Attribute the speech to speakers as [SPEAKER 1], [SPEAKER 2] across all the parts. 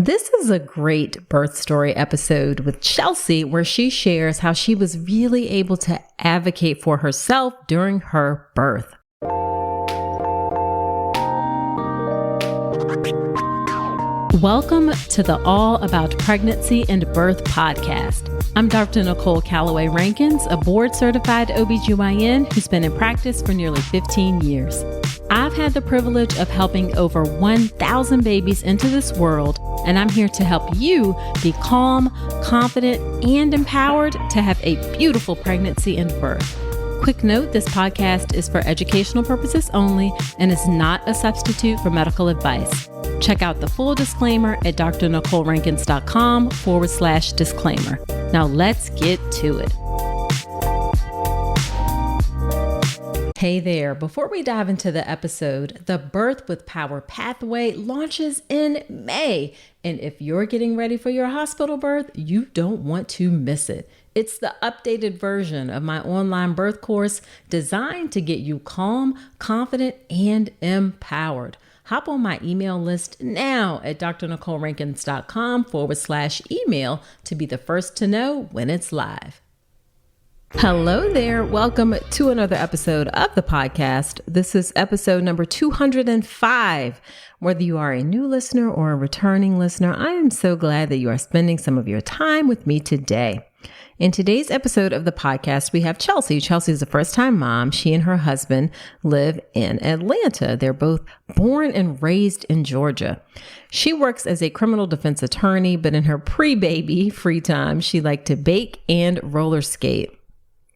[SPEAKER 1] This is a great birth story episode with Chelsea, where she shares how she was really able to advocate for herself during her birth. Welcome to the All About Pregnancy and Birth podcast. I'm Dr. Nicole Calloway Rankins, a board-certified OBGYN who's been in practice for nearly 15 years. I've had the privilege of helping over 1,000 babies into this world, and I'm here to help you be calm, confident, and empowered to have a beautiful pregnancy and birth. Quick note, this podcast is for educational purposes only and is not a substitute for medical advice. Check out the full disclaimer at drnicolerankins.com/disclaimer. Now let's get to it. Hey there. Before we dive into the episode, the Birth with Power Pathway launches in May. And if you're getting ready for your hospital birth, you don't want to miss it. It's the updated version of my online birth course designed to get you calm, confident, and empowered. Hop on my email list now at drnicolerankins.com/email to be the first to know when it's live. Hello there. Welcome to another episode of the podcast. This is episode number 205. Whether you are a new listener or a returning listener, I am so glad that you are spending some of your time with me today. In today's episode of the podcast, we have Chelsea. Chelsea is a first-time mom. She and her husband live in Atlanta. They're both born and raised in Georgia. She works as a criminal defense attorney, but in her pre-baby free time, she liked to bake and roller skate.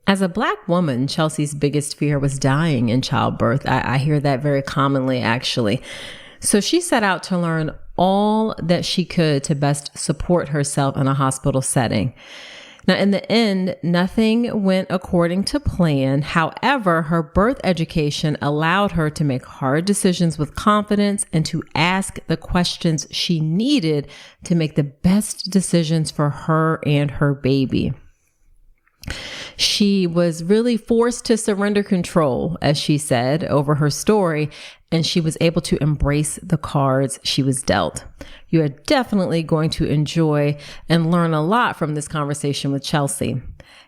[SPEAKER 1] As a Black woman, Chelsea's biggest fear was dying in childbirth. I hear that very commonly, actually. So she set out to learn all that she could to best support herself in a hospital setting. Now, in the end, nothing went according to plan. However, her birth education allowed her to make hard decisions with confidence and to ask the questions she needed to make the best decisions for her and her baby. She was really forced to surrender control, as she said, over her story, and she was able to embrace the cards she was dealt. You are definitely going to enjoy and learn a lot from this conversation with Chelsea.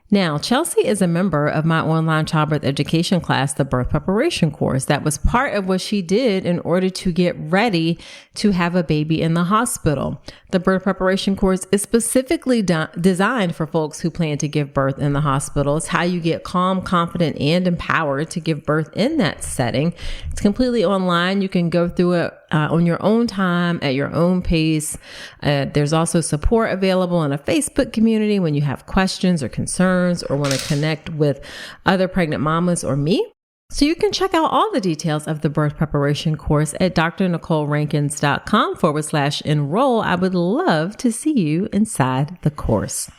[SPEAKER 1] Now, Chelsea is a member of my online childbirth education class, the birth preparation course. That was part of what she did in order to get ready to have a baby in the hospital. The birth preparation course is specifically designed for folks who plan to give birth in the hospital. It's how you get calm, confident, and empowered to give birth in that setting. It's completely online. You can go through it on your own time, at your own pace. There's also support available in a Facebook community when you have questions or concerns or want to connect with other pregnant mamas or me. So you can check out all the details of the birth preparation course at drnicolerankins.com/enroll. I would love to see you inside the course.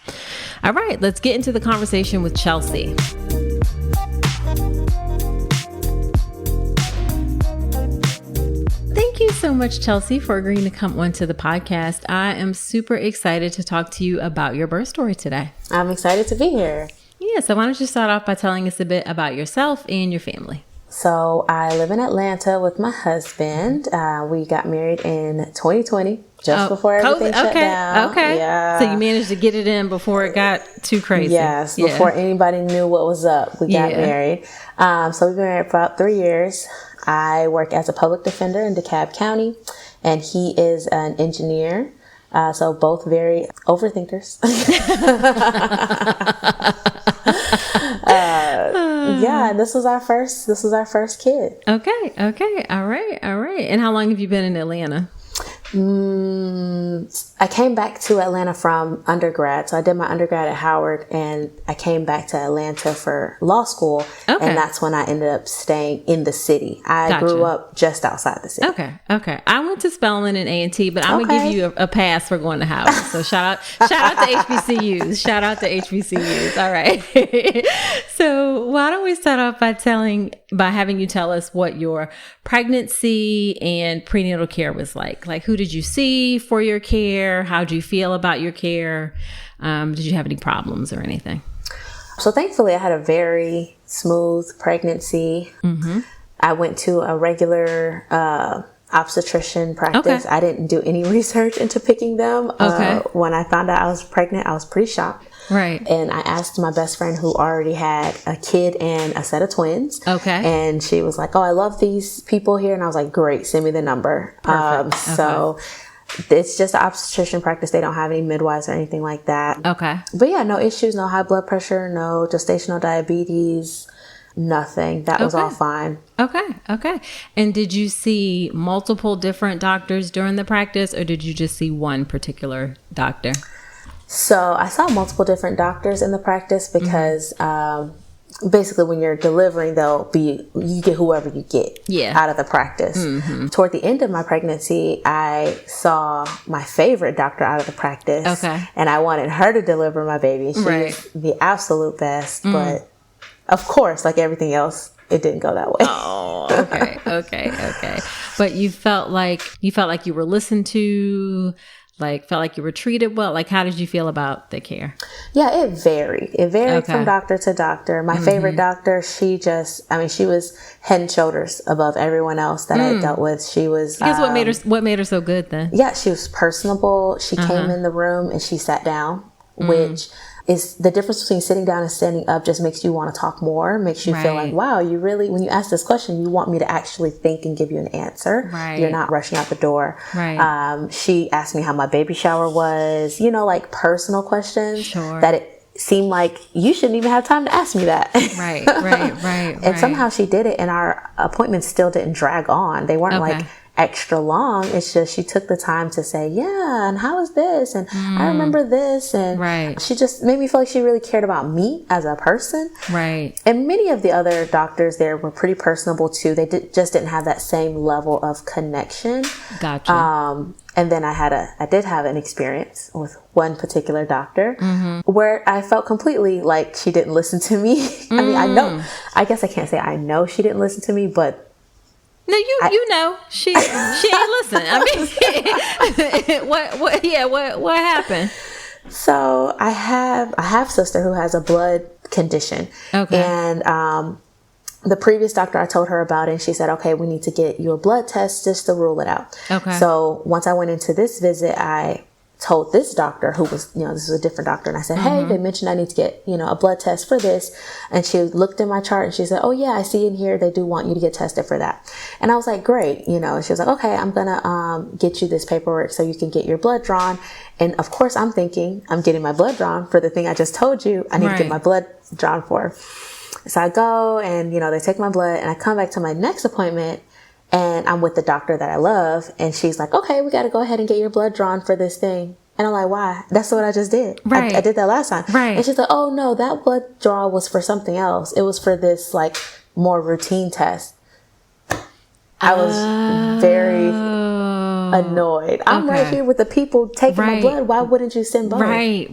[SPEAKER 1] All right, let's get into the conversation with Chelsea. Thank you so much, Chelsea, for agreeing to come onto the podcast. I am super excited to talk to you about your birth story today.
[SPEAKER 2] I'm excited to be here.
[SPEAKER 1] Yeah, so why don't you start off by telling us a bit about yourself and your family?
[SPEAKER 2] So I live in Atlanta with my husband. We got married in 2020, just before everything shut down.
[SPEAKER 1] Okay.
[SPEAKER 2] Yeah.
[SPEAKER 1] So you managed to get it in before it got too crazy.
[SPEAKER 2] Yes, before anybody knew what was up, we got married. So we've been married for about 3 years. I work as a public defender in DeKalb County, and he is an engineer. So both very overthinkers. And this was our first kid.
[SPEAKER 1] Okay. All right. And how long have you been in Atlanta?
[SPEAKER 2] I came back to Atlanta from undergrad. So I did my undergrad at Howard, and I came back to Atlanta for law school. Okay. And that's when I ended up staying in the city. I grew up just outside the city.
[SPEAKER 1] Okay. I went to Spelman and A&T, but I'm going to give you a pass for going to Howard. So shout out to HBCUs. Shout out to HBCUs. All right. So why don't we start off by having you tell us what your pregnancy and prenatal care was like? Like, who did you see for your care? How did you feel about your care? Did you have any problems or anything?
[SPEAKER 2] So thankfully, I had a very smooth pregnancy. Mm-hmm. I went to a regular obstetrician practice.
[SPEAKER 1] Okay.
[SPEAKER 2] I didn't do any research into picking them.
[SPEAKER 1] Okay.
[SPEAKER 2] When I found out I was pregnant, I was pretty shocked.
[SPEAKER 1] Right.
[SPEAKER 2] And I asked my best friend who already had a kid and a set of twins.
[SPEAKER 1] Okay.
[SPEAKER 2] And she was like, oh, I love these people here. And I was like, great, send me the number. So it's just an obstetrician practice. They don't have any midwives or anything like that.
[SPEAKER 1] Okay.
[SPEAKER 2] But yeah, no issues, no high blood pressure, no gestational diabetes, nothing. That was all fine.
[SPEAKER 1] Okay. And did you see multiple different doctors during the practice, or did you just see one particular doctor?
[SPEAKER 2] So I saw multiple different doctors in the practice because basically when you're delivering, you get whoever you get out of the practice. Toward the end of my pregnancy, I saw my favorite doctor out of the practice.
[SPEAKER 1] Okay.
[SPEAKER 2] And I wanted her to deliver my baby. She's the absolute best. But of course, like everything else, it didn't go that way.
[SPEAKER 1] Oh, okay. But you felt like you were listened to, felt like you were treated well. Like, how did you feel about the care?
[SPEAKER 2] Yeah, it varied. It varied from doctor to doctor. My favorite doctor, she was head and shoulders above everyone else that I dealt with. She was.
[SPEAKER 1] I guess what made her so good then?
[SPEAKER 2] Yeah, she was personable. She came in the room and she sat down, which is the difference between sitting down and standing up. Just makes you want to talk more, makes you feel like, wow, you really, when you ask this question, you want me to actually think and give you an answer.
[SPEAKER 1] Right.
[SPEAKER 2] You're not rushing out the door.
[SPEAKER 1] Right.
[SPEAKER 2] She asked me how my baby shower was, like personal questions
[SPEAKER 1] Sure.
[SPEAKER 2] that it seemed like you shouldn't even have time to ask me that.
[SPEAKER 1] Right.
[SPEAKER 2] And somehow she did it, and our appointments still didn't drag on. They weren't like extra long. It's just she took the time to say, yeah, and how is this? And I remember this. And she just made me feel like she really cared about me as a person.
[SPEAKER 1] Right.
[SPEAKER 2] And many of the other doctors there were pretty personable too. They just didn't have that same level of connection.
[SPEAKER 1] Gotcha.
[SPEAKER 2] And then I did have an experience with one particular doctor where I felt completely like she didn't listen to me. I mean, I guess I can't say I know she didn't listen to me, but
[SPEAKER 1] no, you know, she ain't listening. I mean, what happened?
[SPEAKER 2] So I have a half sister who has a blood condition. Okay. And the previous doctor, I told her about it, and she said, okay, we need to get you a blood test just to rule it out. Okay. So once I went into this visit, I told this doctor, who was, this was a different doctor, and I said, hey, they mentioned I need to get, a blood test for this. And she looked in my chart and she said, oh yeah, I see in here they do want you to get tested for that. And I was like, great. She was like, okay, I'm gonna get you this paperwork so you can get your blood drawn. And of course I'm thinking I'm getting my blood drawn for the thing I just told you I need to get my blood drawn for. So I go and, they take my blood, and I come back to my next appointment, and I'm with the doctor that I love. And she's like, okay, we got to go ahead and get your blood drawn for this thing. And I'm like, why? That's what I just did. Right. I did that last time. Right. And she's like, oh no, that blood draw was for something else. It was for this more routine test. I was very annoyed. I'm right here with the people taking my blood. Why wouldn't you send both?
[SPEAKER 1] Right.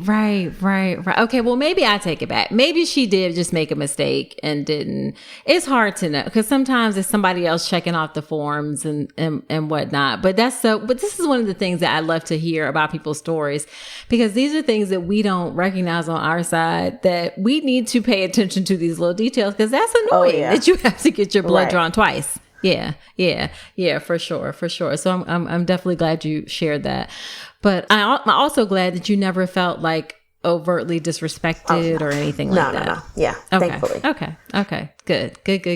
[SPEAKER 1] Okay, well, maybe I take it back. Maybe she did just make a mistake and didn't. It's hard to know, because sometimes it's somebody else checking off the forms and whatnot. But this is one of the things that I love to hear about people's stories, because these are things that we don't recognize on our side, that we need to pay attention to these little details, because that's annoying that you have to get your blood drawn twice. Yeah, for sure. So I'm definitely glad you shared that. But I'm also glad that you never felt like overtly disrespected or anything like that. No. Yeah,
[SPEAKER 2] okay. Thankfully.
[SPEAKER 1] Okay.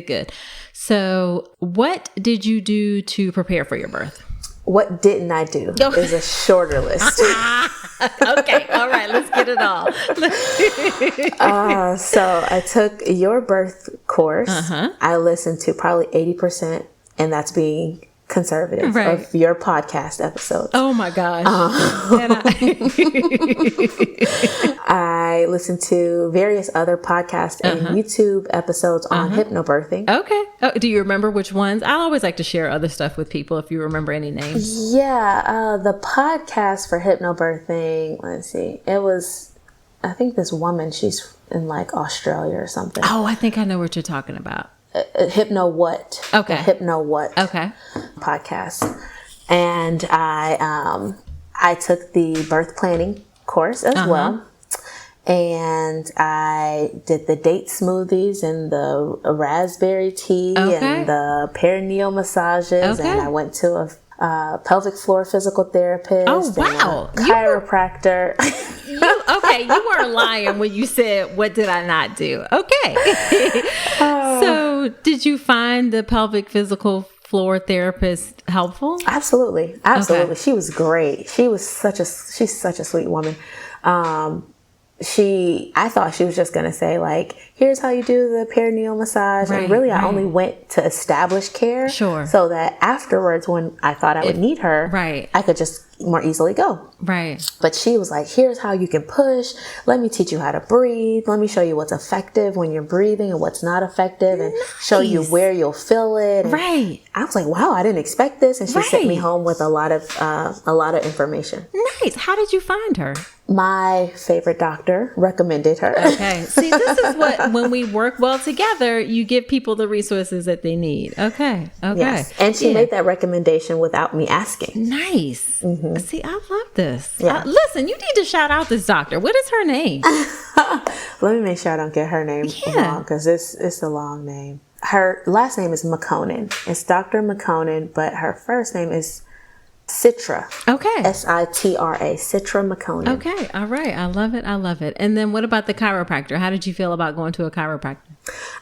[SPEAKER 1] Good. So what did you do to prepare for your birth?
[SPEAKER 2] What didn't I do is a shorter list.
[SPEAKER 1] Okay. All right. Let's get it all.
[SPEAKER 2] So I took your birth course. I listened to probably 80%, and that's being conservative, of your podcast episodes.
[SPEAKER 1] Oh my gosh.
[SPEAKER 2] I listened to various other podcasts and YouTube episodes on hypnobirthing.
[SPEAKER 1] Okay. Oh, do you remember which ones? I always like to share other stuff with people if you remember any names.
[SPEAKER 2] Yeah. The podcast for hypnobirthing, let's see. It was, I think this woman, she's in Australia or something.
[SPEAKER 1] Oh, I think I know what you're talking about.
[SPEAKER 2] Hypno What?
[SPEAKER 1] Okay.
[SPEAKER 2] The Hypno What?
[SPEAKER 1] Okay.
[SPEAKER 2] Podcast. And I took the birth planning course as well. And I did the date smoothies and the raspberry tea and the perineal massages. And I went to a pelvic floor physical therapist.
[SPEAKER 1] Oh, wow.
[SPEAKER 2] And a chiropractor.
[SPEAKER 1] You weren't lying when you said, what did I not do? Okay. So did you find the pelvic physical floor therapist helpful?
[SPEAKER 2] Absolutely. Okay. She was great. She's such a sweet woman. I thought she was just going to say, like, here's how you do the perineal massage. And really, I only went to establish care.
[SPEAKER 1] Sure.
[SPEAKER 2] So that afterwards, when I thought I would need her, I could just more easily go.
[SPEAKER 1] Right.
[SPEAKER 2] But she was like, here's how you can push. Let me teach you how to breathe. Let me show you what's effective when you're breathing and what's not effective, and show you where you'll feel it. And I was like, wow, I didn't expect this. And she sent me home with a lot of information.
[SPEAKER 1] Nice. How did you find her?
[SPEAKER 2] My favorite doctor recommended her.
[SPEAKER 1] Okay. See, this is what, when we work well together, you give people the resources that they need. Okay.
[SPEAKER 2] Yes. And she made that recommendation without me asking.
[SPEAKER 1] Nice. Mm-hmm. See, I love this. Yeah. Listen, you need to shout out this doctor. What is her name?
[SPEAKER 2] Let me make sure I don't get her name wrong, because it's a long name. Her last name is McConan. It's Dr. McConan, but her first name is Citra. Okay. Citra. Citra McConan.
[SPEAKER 1] Okay. All right. I love it. And then what about the chiropractor? How did you feel about going to a chiropractor?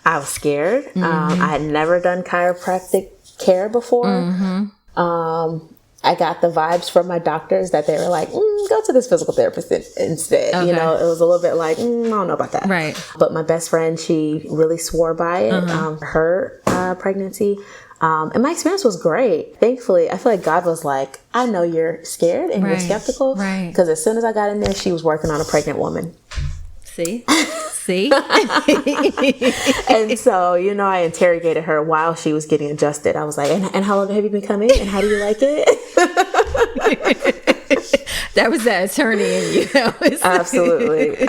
[SPEAKER 2] I was scared. Mm-hmm. I had never done chiropractic care before. Mm-hmm. I got the vibes from my doctors that they were like, go to this physical therapist instead. Okay. You know, it was a little bit like, I don't know about that.
[SPEAKER 1] Right.
[SPEAKER 2] But my best friend, she really swore by it. Her pregnancy. And my experience was great. Thankfully, I feel like God was like, I know you're scared and you're skeptical. Right. Because as soon as I got in there, she was working on a pregnant woman. See? And so, I interrogated her while she was getting adjusted. I was like, and how long have you been coming? And how do you like it?
[SPEAKER 1] That was that attorney in you.
[SPEAKER 2] Absolutely.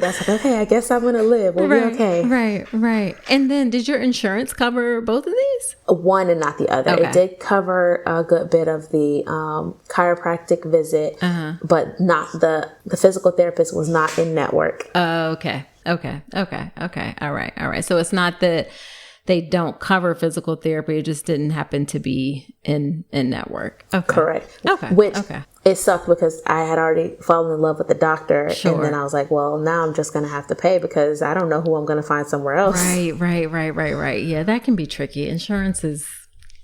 [SPEAKER 2] That's like, okay, I guess I'm going to live. We'll be okay.
[SPEAKER 1] Right. And then did your insurance cover both of these?
[SPEAKER 2] One and not the other. Okay. It did cover a good bit of the chiropractic visit, but not the physical therapist was not in network.
[SPEAKER 1] Okay. All right. So it's not that they don't cover physical therapy. It just didn't happen to be in network. Okay.
[SPEAKER 2] Correct.
[SPEAKER 1] Okay.
[SPEAKER 2] It sucked because I had already fallen in love with the doctor. Sure. And then I was like, well, now I'm just going to have to pay because I don't know who I'm going to find somewhere else.
[SPEAKER 1] Right. Yeah, that can be tricky. Insurance is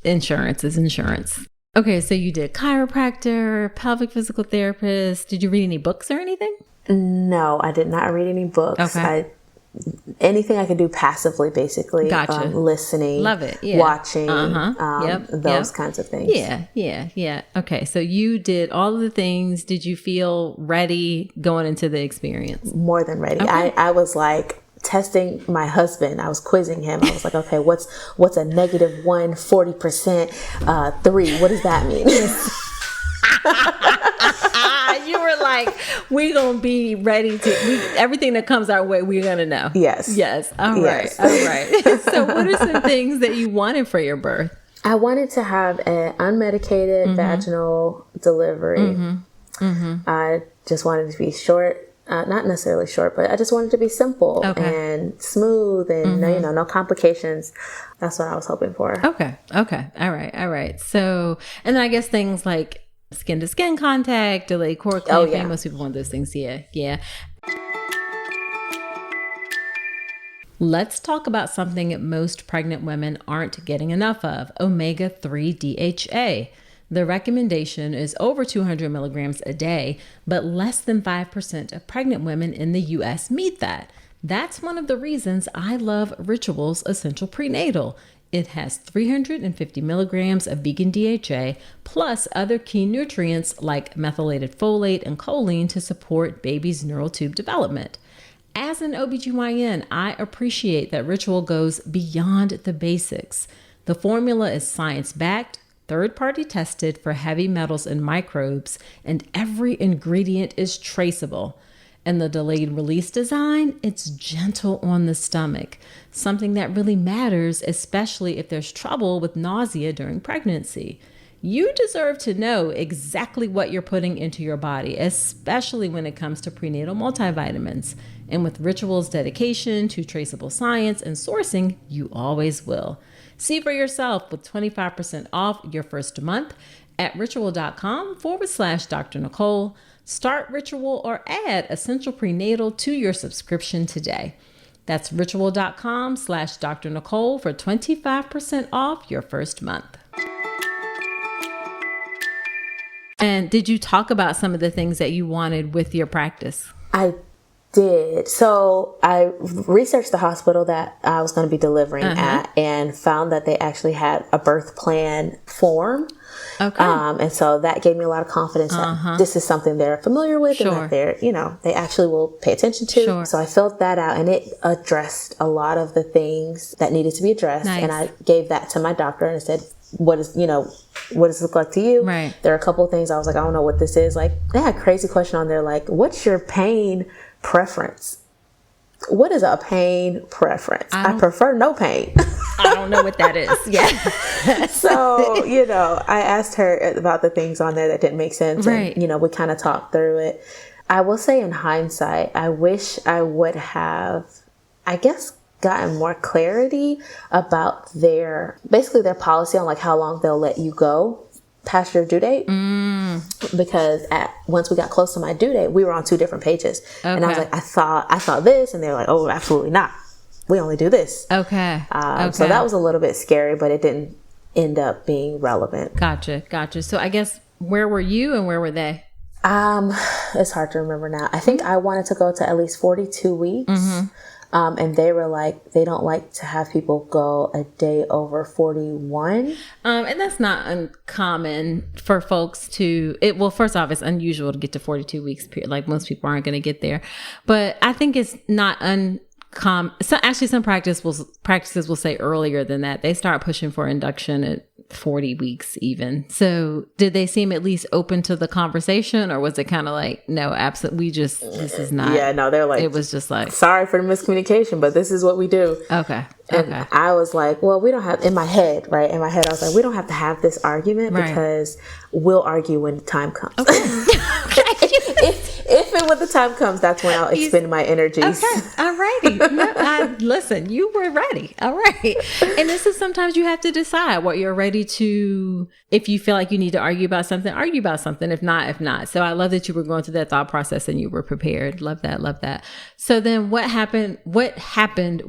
[SPEAKER 1] insurance. Okay, so you did chiropractor, pelvic physical therapist. Did you read any books or anything?
[SPEAKER 2] No, I did not read any books. Okay. Anything I could do passively, basically. Gotcha. Listening. Love it. Yeah. Watching. Those kinds of things.
[SPEAKER 1] Yeah. Okay. So you did all of the things. Did you feel ready going into the experience?
[SPEAKER 2] More than ready. Okay. I was like testing my husband. I was quizzing him. I was like, okay, what's a -1, 40%, 3? What does that mean?
[SPEAKER 1] You were like, we're going to be ready everything that comes our way, we're going to know. Yes. All right. So what are some things that you wanted for your birth?
[SPEAKER 2] I wanted to have an unmedicated vaginal delivery. I just wanted to be short, not necessarily short, but I just wanted to be simple and smooth and no complications. That's what I was hoping for.
[SPEAKER 1] Okay. All right. So, and then I guess things like skin to skin contact, delayed cord clamping. Most people want those things. Yeah. Let's talk about something most pregnant women aren't getting enough of: omega-3 DHA. The recommendation is over 200 milligrams a day, but less than 5% of pregnant women in the U.S. meet that. That's one of the reasons I love Ritual's Essential Prenatal. It has 350 milligrams of vegan DHA plus other key nutrients like methylated folate and choline to support baby's neural tube development. As an OBGYN, I appreciate that Ritual goes beyond the basics. The formula is science-backed, third-party tested for heavy metals and microbes, and every ingredient is traceable. And the delayed release design, it's gentle on the stomach, something that really matters, especially if there's trouble with nausea during pregnancy. You deserve to know exactly what you're putting into your body, especially when it comes to prenatal multivitamins. And with Ritual's dedication to traceable science and sourcing, you always will. See for yourself with 25% off your first month at ritual.com/Dr. Nicole. Start Ritual or add Essential Prenatal to your subscription today. That's ritual.com/Dr. Nicole for 25% off your first month. And did you talk about some of the things that you wanted with your practice?
[SPEAKER 2] I did. So I researched the hospital that I was going to be delivering at and found that they actually had a birth plan form. Okay. And so that gave me a lot of confidence that this is something they're familiar with and that they're, they actually will pay attention to. So I filled that out and it addressed a lot of the things that needed to be addressed. Nice. And I gave that to my doctor and I said, what does it look like to you? Right. There are a couple of things I was like, I don't know what this is. Like they had a crazy question on there. Like, what's your pain preference? What is a pain preference? I prefer no pain.
[SPEAKER 1] I don't know what that is. Yeah.
[SPEAKER 2] So, I asked her about the things on there that didn't make sense. Right. And, we kind of talked through it. I will say in hindsight, I wish I would have, gotten more clarity about their policy on like how long they'll let you go past your due date. Because once we got close to my due date, we were on 2 different pages. Okay. And I was like, I thought this, and they're like, oh, absolutely not. We only do this. Okay. So that was a little bit scary, but it didn't end up being relevant.
[SPEAKER 1] Gotcha. So I guess where were you and where were they?
[SPEAKER 2] It's hard to remember now. I think I wanted to go to at least 42 weeks. And they were like, they don't like to have people go a day over 41.
[SPEAKER 1] And that's not uncommon for folks first off, it's unusual to get to 42 weeks period. Like most people aren't going to get there, but I think it's not uncommon. So actually some practices will say earlier than that. They start pushing for induction at 40 weeks even. So did they seem at least open to the conversation or was it kind of like, no, absolutely, this is not.
[SPEAKER 2] Yeah, no, they're like,
[SPEAKER 1] it was just like,
[SPEAKER 2] sorry for the miscommunication, but this is what we do.
[SPEAKER 1] Okay.
[SPEAKER 2] And I was like, well, we don't have, in my head, I was like, we don't have to have this argument because we'll argue when the time comes. Okay. If and when the time comes, that's when I'll expend my energies.
[SPEAKER 1] Okay. All righty. Listen, you were ready. All right. And this is sometimes you have to decide what you're ready to, if you feel like you need to argue about something. If not. So I love that you were going through that thought process and you were prepared. Love that. So then what happened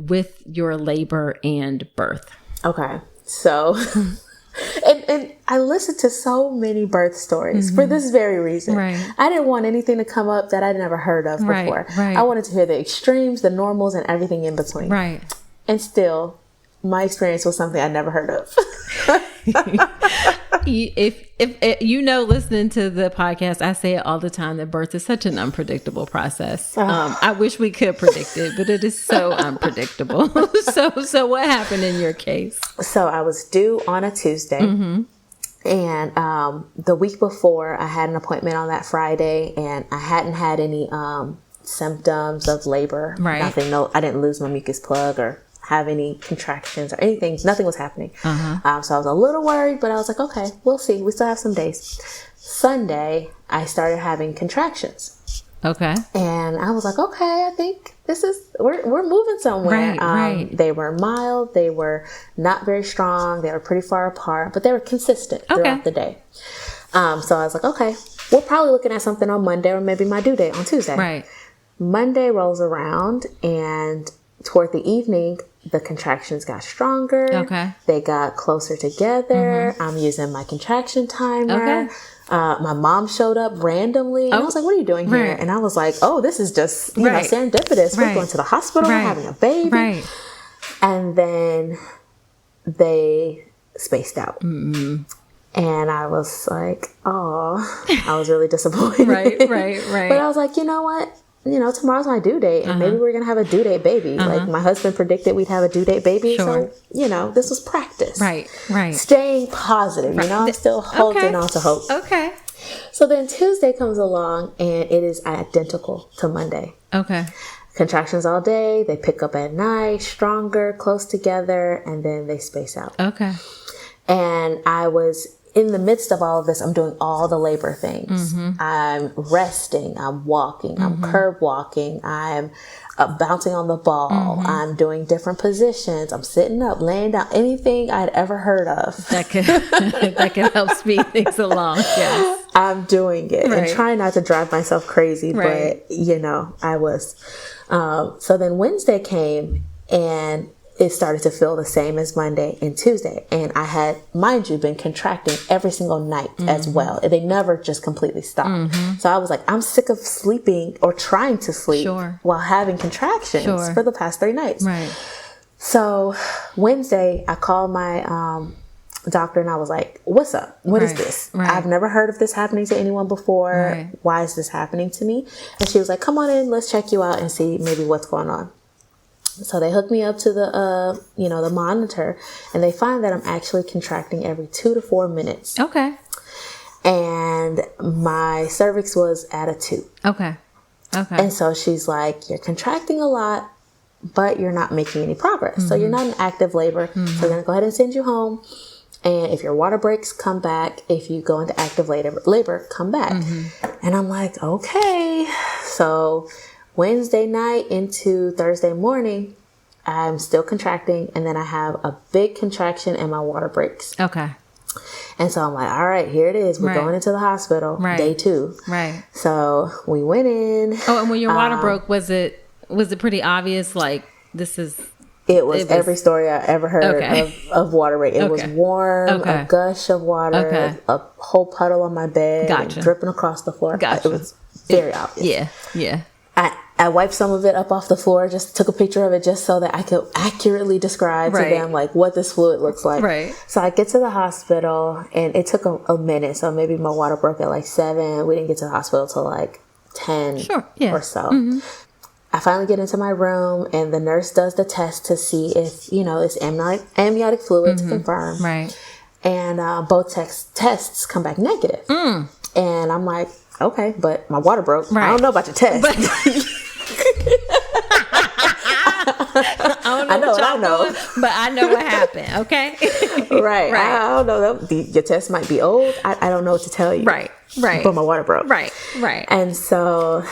[SPEAKER 1] with your labor and birth?
[SPEAKER 2] Okay. So... And I listened to so many birth stories for this very reason. Right. I didn't want anything to come up that I'd never heard of before. Right. I wanted to hear the extremes, the normals, and everything in between. Right. And still, my experience was something I'd never heard of.
[SPEAKER 1] If listening to the podcast, I say it all the time that birth is such an unpredictable process. I wish we could predict it, but it is so unpredictable. So what happened in your case? So
[SPEAKER 2] I was due on a Tuesday. And the week before, I had an appointment on that Friday, and I hadn't had any symptoms of labor. Right. Nothing. No, I didn't lose my mucus plug or have any contractions or anything. Nothing was happening. So I was a little worried, but I was like, okay, we'll see. We still have some days. Sunday, I started having contractions. Okay. And I was like, okay, I think we're moving somewhere. Right. They were mild. They were not very strong. They were pretty far apart, but they were consistent throughout the day. So I was like, okay, we're probably looking at something on Monday or maybe my due date on Tuesday. Right. Monday rolls around and toward the evening, the contractions got stronger. Okay. They got closer together. I'm using my contraction timer. Okay. My mom showed up randomly. And I was like, what are you doing here? And I was like, oh, this is just serendipitous. We're going to the hospital. We're having a baby. Right. And then they spaced out. And I was like, oh, I was really disappointed. Right. But I was like, you know what? Tomorrow's my due date and maybe we're going to have a due date baby. Like my husband predicted we'd have a due date baby. Sure. So, this was practice. Right. Staying positive, I'm still holding on to hope. Okay. So then Tuesday comes along and it is identical to Monday. Okay. Contractions all day. They pick up at night, stronger, close together, and then they space out. Okay. And I was in the midst of all of this, I'm doing all the labor things. I'm resting, I'm walking, I'm curb walking, I'm bouncing on the ball, I'm doing different positions, I'm sitting up, laying down, anything I'd ever heard of.
[SPEAKER 1] That could help speed things along, yes.
[SPEAKER 2] I'm doing it and trying not to drive myself crazy, but I was. So then Wednesday came and it started to feel the same as Monday and Tuesday. And I had, mind you, been contracting every single night as well. They never just completely stopped. So I was like, I'm sick of sleeping or trying to sleep while having contractions for the past 3 nights.
[SPEAKER 1] Right.
[SPEAKER 2] So Wednesday, I called my doctor and I was like, what's up? What is this? I've never heard of this happening to anyone before. Why is this happening to me? And she was like, come on in, let's check you out and see maybe what's going on. So they hooked me up to the, the monitor, and they find that I'm actually contracting every 2 to 4 minutes.
[SPEAKER 1] Okay.
[SPEAKER 2] And my cervix was at a 2.
[SPEAKER 1] Okay.
[SPEAKER 2] And so she's like, you're contracting a lot, but you're not making any progress. So you're not in active labor. So we're going to go ahead and send you home. And if your water breaks, come back. If you go into active labor, come back. And I'm like, okay. So Wednesday night into Thursday morning, I'm still contracting, and then I have a big contraction and my water breaks.
[SPEAKER 1] Okay.
[SPEAKER 2] And so I'm like, all right, here it is. We're going into the hospital, day 2.
[SPEAKER 1] Right.
[SPEAKER 2] So we went in.
[SPEAKER 1] Oh, and when your water broke, was it pretty obvious? Like, this is...
[SPEAKER 2] It was every story I ever heard of water break. It was warm, a gush of water, a whole puddle on my bed, dripping across the floor. It was very obvious.
[SPEAKER 1] Yeah.
[SPEAKER 2] I wiped some of it up off the floor, just took a picture of it just so that I could accurately describe to them like what this fluid looks like. Right. So I get to the hospital and it took a minute. So maybe my water broke at like 7. We didn't get to the hospital till like 10 or so. I finally get into my room and the nurse does the test to see if, it's amniotic fluid to confirm. Right. And both tests come back negative. And I'm like, okay, but my water broke. I don't know about your test. I know what I know.
[SPEAKER 1] But I know what happened, okay?
[SPEAKER 2] Right. I don't know. Your test might be old. I don't know what to tell you. Right. But my water broke. Right. And so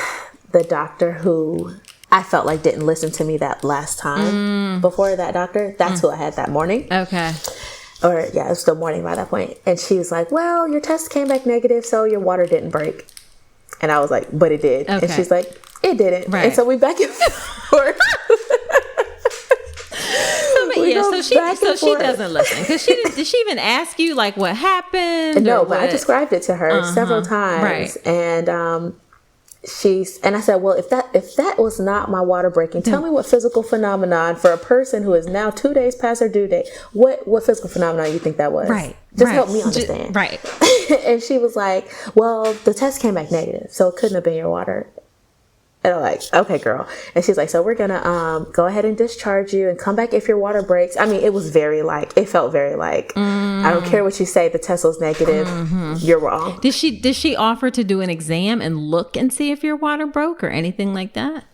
[SPEAKER 2] the doctor who I felt like didn't listen to me that last time before that doctor, that's who I had that morning. Okay. Or, it was still morning by that point. And she was like, well, your test came back negative, so your water didn't break. And I was like, but it did. Okay. And she's like, it didn't. Right. And so we back and forth.
[SPEAKER 1] So she doesn't listen. Because did she even ask you, like, what happened?
[SPEAKER 2] No, but I described it to her several times. Right. And I said, well, if that was not my water breaking, tell me what physical phenomenon for a person who is now 2 days past her due date, what physical phenomenon you think that was? Right. Just help me understand. Right. And she was like, well, the test came back negative, so it couldn't have been your water. And I'm like, okay, girl. And she's like, so we're going to go ahead and discharge you and come back if your water breaks. I mean, it felt very like, I don't care what you say. The test was negative. You're wrong.
[SPEAKER 1] Did she offer to do an exam and look and see if your water broke or anything like that?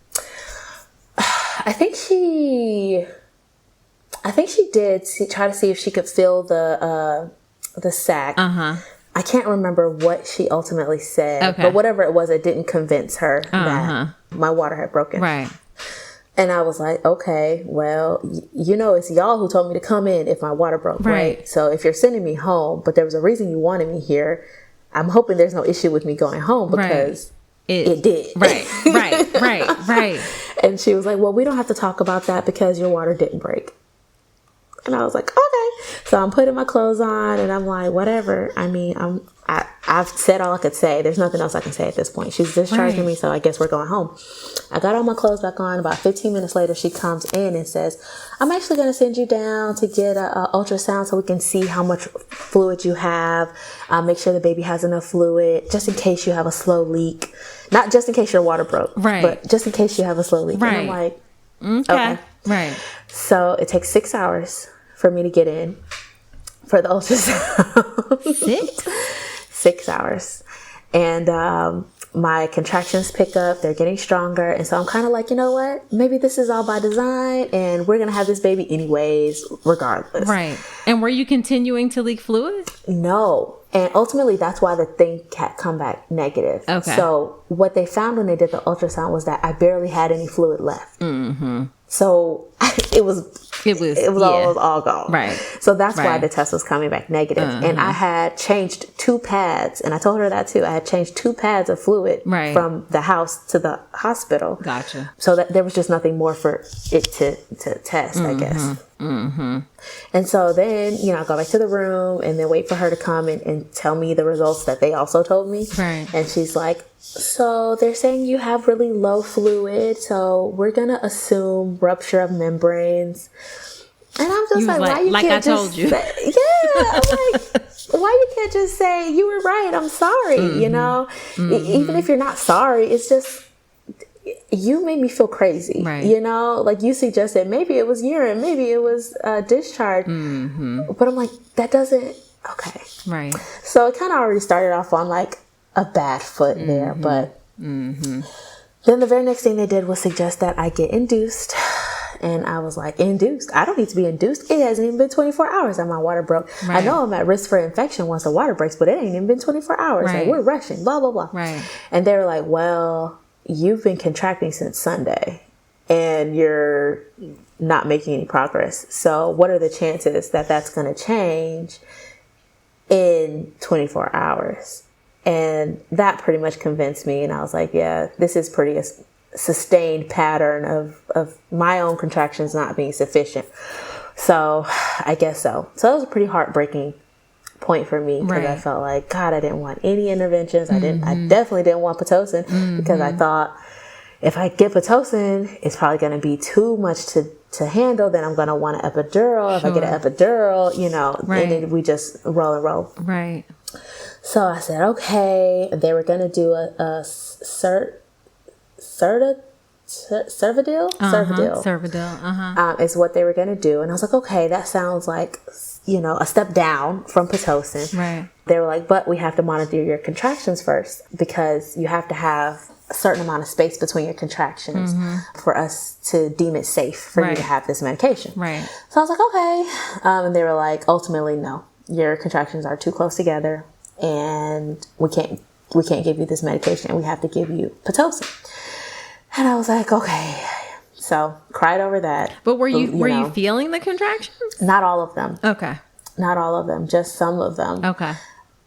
[SPEAKER 2] I think she did try to see if she could feel the sac. I can't remember what she ultimately said, but whatever it was, it didn't convince her that my water had broken. Right. And I was like, okay, well, it's y'all who told me to come in if my water broke, right? So if you're sending me home, but there was a reason you wanted me here, I'm hoping there's no issue with me going home because it did. Right. And she was like, well, we don't have to talk about that because your water didn't break. And I was like, okay. So I'm putting my clothes on and I'm like, whatever. I mean, I've said all I could say. There's nothing else I can say at this point. She's discharging me, so I guess we're going home. I got all my clothes back on. About 15 minutes later, she comes in and says, I'm actually going to send you down to get an ultrasound so we can see how much fluid you have. Make sure the baby has enough fluid, just in case you have a slow leak. Not just in case your water broke, but just in case you have a slow leak. And I'm like, okay. Right. So it takes 6 hours for me to get in for the ultrasound. 6 hours. And my contractions pick up, they're getting stronger. And so I'm kind of like, you know what? Maybe this is all by design and we're going to have this baby anyways, regardless.
[SPEAKER 1] Right. And were you continuing to leak fluid?
[SPEAKER 2] No. And ultimately, that's why the thing had come back negative.
[SPEAKER 1] Okay.
[SPEAKER 2] So what they found when they did the ultrasound was that I barely had any fluid left. Mm-hmm. So it was all gone.
[SPEAKER 1] Right.
[SPEAKER 2] So that's why the test was coming back negative. And I had changed 2 pads, and I told her that too. I had changed 2 pads of fluid from the house to the hospital.
[SPEAKER 1] Gotcha.
[SPEAKER 2] So that there was just nothing more for it to test, I guess. Mm-hmm. And so then, I go back to the room and then wait for her to come and tell me the results that they also told me.
[SPEAKER 1] Right.
[SPEAKER 2] And she's like, so they're saying you have really low fluid, so we're going to assume rupture of membranes. And I'm just like, why you can't just say, I'm like, why you can't just say, you were right, I'm sorry, Even if you're not sorry, it's just, you made me feel crazy, like you suggested, maybe it was urine, maybe it was discharge, but I'm like, that doesn't, okay.
[SPEAKER 1] Right.
[SPEAKER 2] So it kind of already started off on like a bad foot there, but then the very next thing they did was suggest that I get induced. And I was like, induced? I don't need to be induced. It hasn't even been 24 hours that my water broke. Right. I know I'm at risk for infection once the water breaks, but it ain't even been 24 hours.
[SPEAKER 1] Right.
[SPEAKER 2] Like, we're rushing, blah, blah, blah.
[SPEAKER 1] Right.
[SPEAKER 2] And they were like, well, you've been contracting since Sunday and you're not making any progress. So what are the chances that that's going to change in 24 hours? And that pretty much convinced me. And I was like, yeah, this is pretty sustained pattern of my own contractions not being sufficient. So I guess so. So that was a pretty heartbreaking point for me because I felt like, God, I didn't want any interventions. I definitely didn't want Pitocin because I thought if I get Pitocin, it's probably going to be too much to handle. Then I'm going to want an epidural. If I get an epidural, and then we just roll and roll.
[SPEAKER 1] Right.
[SPEAKER 2] So I said, okay. They were going to do a Cervidil is what they were going to do. And I was like, okay, that sounds like, a step down from Pitocin.
[SPEAKER 1] Right.
[SPEAKER 2] They were like, but we have to monitor your contractions first because you have to have a certain amount of space between your contractions for us to deem it safe for you to have this medication.
[SPEAKER 1] Right.
[SPEAKER 2] So I was like, okay. And they were like, ultimately, no, your contractions are too close together and we can't give you this medication. We have to give you Pitocin. And I was like, okay. So cried over that.
[SPEAKER 1] But were you feeling the contractions?
[SPEAKER 2] Not all of them.
[SPEAKER 1] Okay.
[SPEAKER 2] Not all of them, just some of them.
[SPEAKER 1] Okay.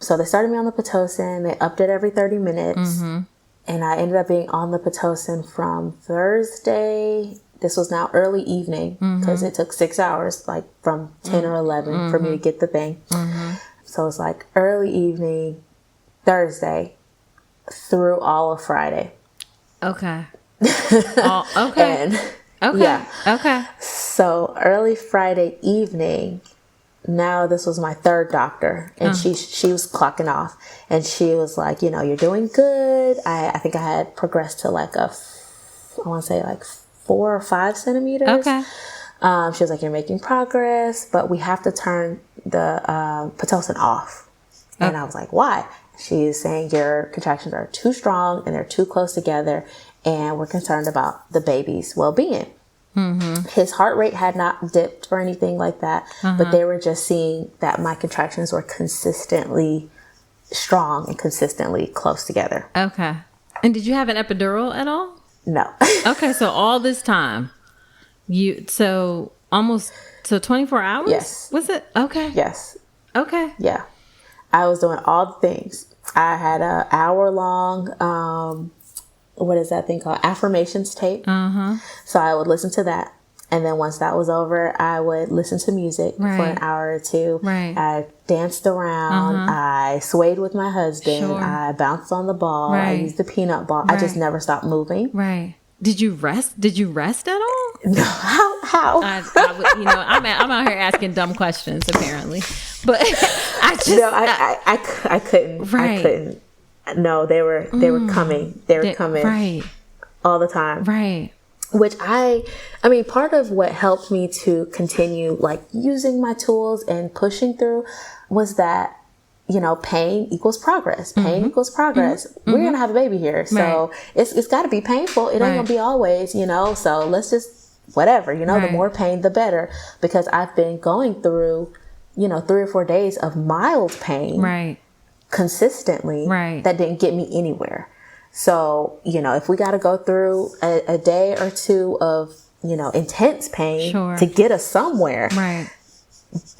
[SPEAKER 2] So they started me on the Pitocin. They upped it every 30 minutes. And I ended up being on the Pitocin from Thursday. This was now early evening because it took 6 hours, like from 10 or 11 for me to get the thing. So it's like early evening, Thursday through all of Friday.
[SPEAKER 1] Okay. Okay.
[SPEAKER 2] Yeah.
[SPEAKER 1] Okay.
[SPEAKER 2] So early Friday evening, now this was my third doctor, and she was clocking off, and she was like, you're doing good. I think I had progressed to like I want to say like 4 or 5 centimeters.
[SPEAKER 1] Okay.
[SPEAKER 2] She was like, you're making progress, but we have to turn the Pitocin off. And I was like, why? She's saying your contractions are too strong and they're too close together, and we're concerned about the baby's well-being. His heart rate had not dipped or anything like that, but they were just seeing that my contractions were consistently strong and consistently close together.
[SPEAKER 1] Okay. And did you have an epidural at all?
[SPEAKER 2] No.
[SPEAKER 1] Okay, so all this time, 24 hours?
[SPEAKER 2] Yes.
[SPEAKER 1] Was it? Okay.
[SPEAKER 2] Yes.
[SPEAKER 1] Okay.
[SPEAKER 2] Yeah. I was doing all the things. I had an hour-long, what is that thing called? Affirmations tape. So I would listen to that. And then once that was over, I would listen to music for an hour or two.
[SPEAKER 1] Right.
[SPEAKER 2] I danced around. I swayed with my husband.
[SPEAKER 1] Sure.
[SPEAKER 2] I bounced on the ball. I used the peanut ball. I just never stopped moving.
[SPEAKER 1] Right. Did you rest? Did you rest at all?
[SPEAKER 2] No. How?
[SPEAKER 1] I would, I'm out here asking dumb questions apparently, but I couldn't.
[SPEAKER 2] Right. I couldn't. No, they were coming. They were coming all the time.
[SPEAKER 1] Right.
[SPEAKER 2] Which I mean, part of what helped me to continue like using my tools and pushing through was that pain equals progress. Pain equals progress. We're going to have a baby here. So it's got to be painful. It ain't going to be always, so let's just, whatever, the more pain, the better. Because I've been going through, 3 or 4 days of mild pain consistently that didn't get me anywhere. So, if we got to go through a day or two of, intense pain to get us somewhere,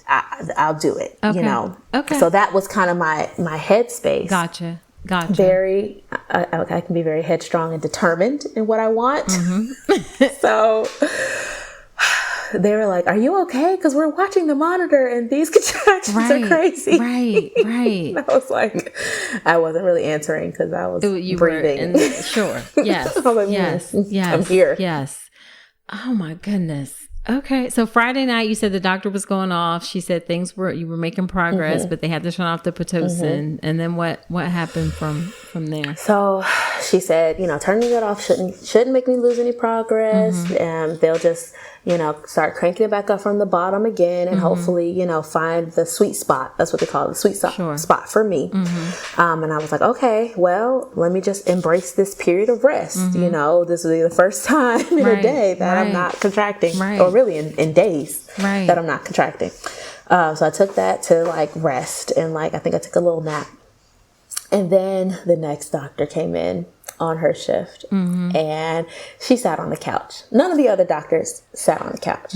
[SPEAKER 2] I'll do it, Okay. So that was kind of my headspace.
[SPEAKER 1] Gotcha.
[SPEAKER 2] Very, I can be very headstrong and determined in what I want. So they were like, "Are you okay? Because we're watching the monitor and these contractions are crazy." Right. And I was like, I wasn't really answering because I was breathing.
[SPEAKER 1] Sure. Yes. I was like, yes.
[SPEAKER 2] I'm here.
[SPEAKER 1] Yes. Oh my goodness. Okay. So Friday night, you said the doctor was going off. She said you were making progress, but they had to turn off the Pitocin. And then what happened from there?
[SPEAKER 2] So she said, turning it off shouldn't make me lose any progress. They'll just, start cranking it back up from the bottom again and hopefully, find the sweet spot. That's what they call it, the sweet spot for me. And I was like, okay, well, let me just embrace this period of rest. This will be the first time in a day that I'm not contracting or really in days that I'm not contracting. So I took that to rest and I think I took a little nap. And then the next doctor came in on her shift and she sat on the couch. None of the other doctors sat on the couch.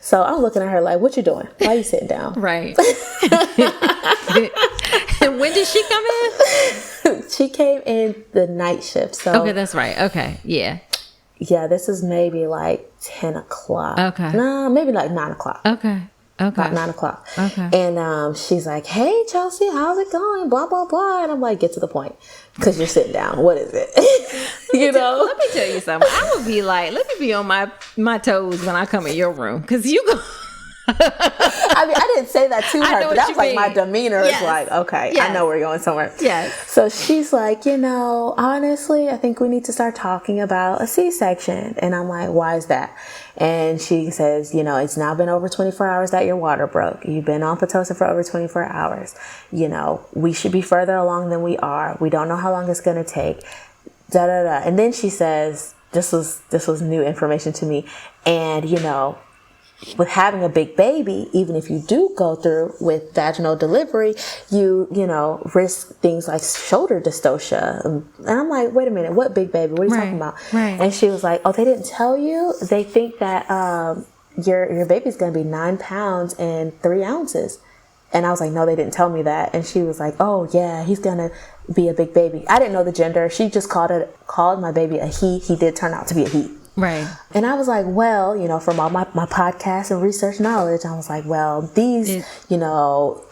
[SPEAKER 2] So I'm looking at her like, what you doing? Why are you sitting down?
[SPEAKER 1] And when did she come in?
[SPEAKER 2] She came in the night shift. So
[SPEAKER 1] okay, that's right. Okay. Yeah,
[SPEAKER 2] this is maybe 10 o'clock.
[SPEAKER 1] Okay.
[SPEAKER 2] No, maybe 9 o'clock.
[SPEAKER 1] Okay.
[SPEAKER 2] About 9 o'clock.
[SPEAKER 1] Okay.
[SPEAKER 2] And she's like, "Hey, Chelsea, how's it going? Blah, blah, blah." And I'm like, "Get to the point. Because you're sitting down. What is it?"
[SPEAKER 1] Let me tell you something. I would be like, let me be on my toes when I come in your room. Because you go...
[SPEAKER 2] I mean, I didn't say that to her, but that was my demeanor. Yes. It's like, okay, I know we're going somewhere.
[SPEAKER 1] Yes.
[SPEAKER 2] So she's like, honestly, I think we need to start talking about a C-section. And I'm like, why is that? And she says, it's now been over 24 hours that your water broke. You've been on Pitocin for over 24 hours. We should be further along than we are. We don't know how long it's going to take. Da, da, da. And then she says, this was new information to me. And, with having a big baby, even if you do go through with vaginal delivery, you risk things like shoulder dystocia. And I'm like, wait a minute, what big baby? What are you talking about? And she was like, oh, they didn't tell you? They think that your baby's going to be 9 pounds and 3 ounces. And I was like, no, they didn't tell me that. And she was like, oh yeah, he's going to be a big baby. I didn't know the gender. She just called my baby a he. He did turn out to be a he. And I was like, well, from all my podcasts and research knowledge, I was like, well, these,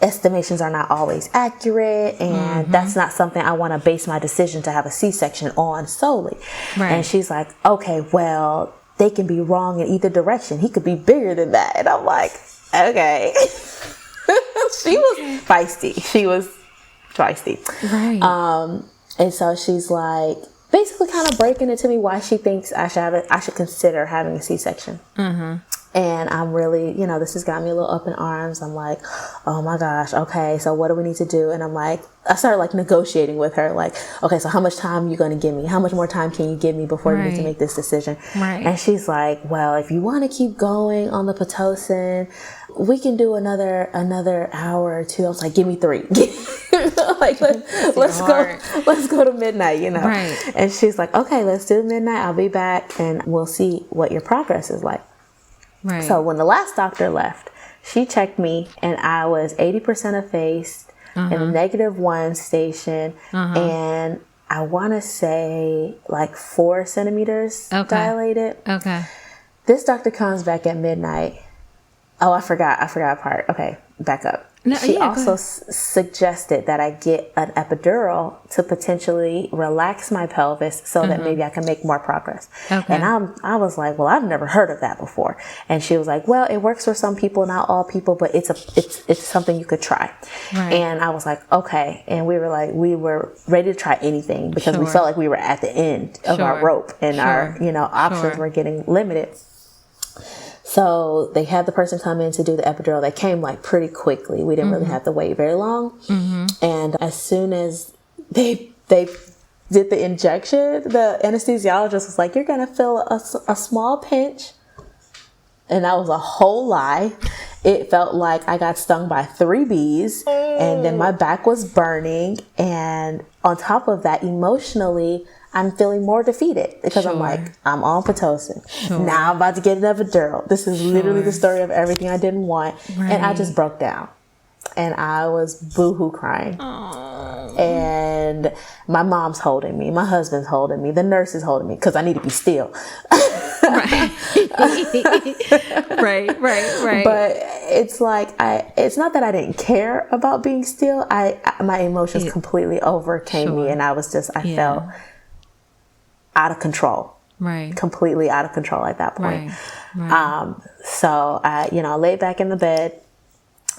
[SPEAKER 2] estimations are not always accurate. And that's not something I want to base my decision to have a C-section on solely. And she's like, okay, well, they can be wrong in either direction. He could be bigger than that. And I'm like, okay. She was feisty. And so she's like, basically kind of breaking it to me why she thinks I should consider having a C-section. And I'm really, this has got me a little up in arms. I'm like, oh my gosh, okay, so what do we need to do? And I'm like, I started negotiating with her, okay, so how much time are you going to give me? How much more time can you give me before you need to make this decision? And she's like, well, if you want to keep going on the Pitocin, we can do another hour or two. I was like, give me 3. let's go to midnight, And she's like, okay, let's do midnight. I'll be back and we'll see what your progress is like. So when the last doctor left, she checked me and I was 80% effaced in a -1 station. And I want to say 4 centimeters dilated. This doctor comes back at midnight. Oh, I forgot a part. Okay, back up. She also suggested that I get an epidural to potentially relax my pelvis so that maybe I can make more progress. And I was like, well, I've never heard of that before. And she was like, well, it works for some people, not all people, but it's something you could try. And I was like, okay. And we were ready to try anything because we felt like we were at the end of our rope and our, options were getting limited. So they had the person come in to do the epidural. They came like pretty quickly. We didn't really have to wait very long. And as soon as they did the injection, the anesthesiologist was like, "You're going to feel a small pinch." And that was a whole lie. It felt like I got stung by 3 bees, and then my back was burning. And on top of that, emotionally, I'm feeling more defeated because I'm like, I'm on Pitocin. Now I'm about to get an epidural. This is literally the story of everything I didn't want. And I just broke down. And I was boohoo crying. And my mom's holding me. My husband's holding me. The nurse is holding me because I need to be still.
[SPEAKER 1] Right. Right. But
[SPEAKER 2] it's like, it's not that I didn't care about being still. My emotions completely overcame me. And I was just, I felt out of control. Right. Completely out of control at that point. Right. So I, laid back in the bed,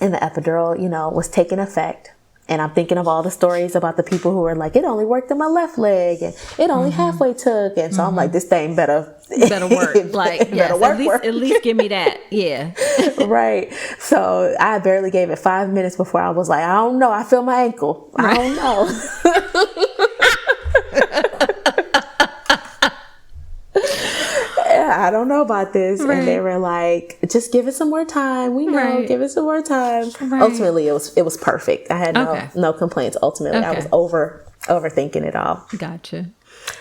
[SPEAKER 2] and the epidural, was taking effect. And I'm thinking of all the stories about the people who were like, it only worked in my left leg, and it only halfway took. And so I'm like, this thing better
[SPEAKER 1] work. Like, yes, at least give me that. Yeah.
[SPEAKER 2] Right. So I barely gave it 5 minutes before I was like, I don't know. I feel my ankle. I don't know. I don't know about this. Right. And they were like, just give it some more time. We know, give it some more time. Right. Ultimately, it was perfect. I had no complaints. Ultimately, I was overthinking it all.
[SPEAKER 1] Gotcha.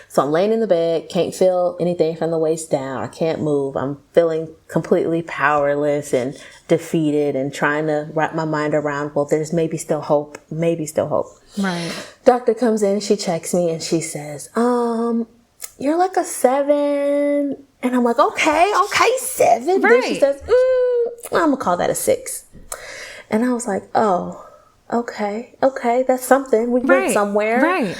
[SPEAKER 2] So I'm laying in the bed, can't feel anything from the waist down. I can't move. I'm feeling completely powerless and defeated and trying to wrap my mind around, well, there's maybe still hope. Right. Doctor comes in, she checks me and she says, you're like a 7. And I'm like, okay, 7. Right. Then she says, I'm gonna call that a 6. And I was like, oh, okay, that's something. We went somewhere. Right.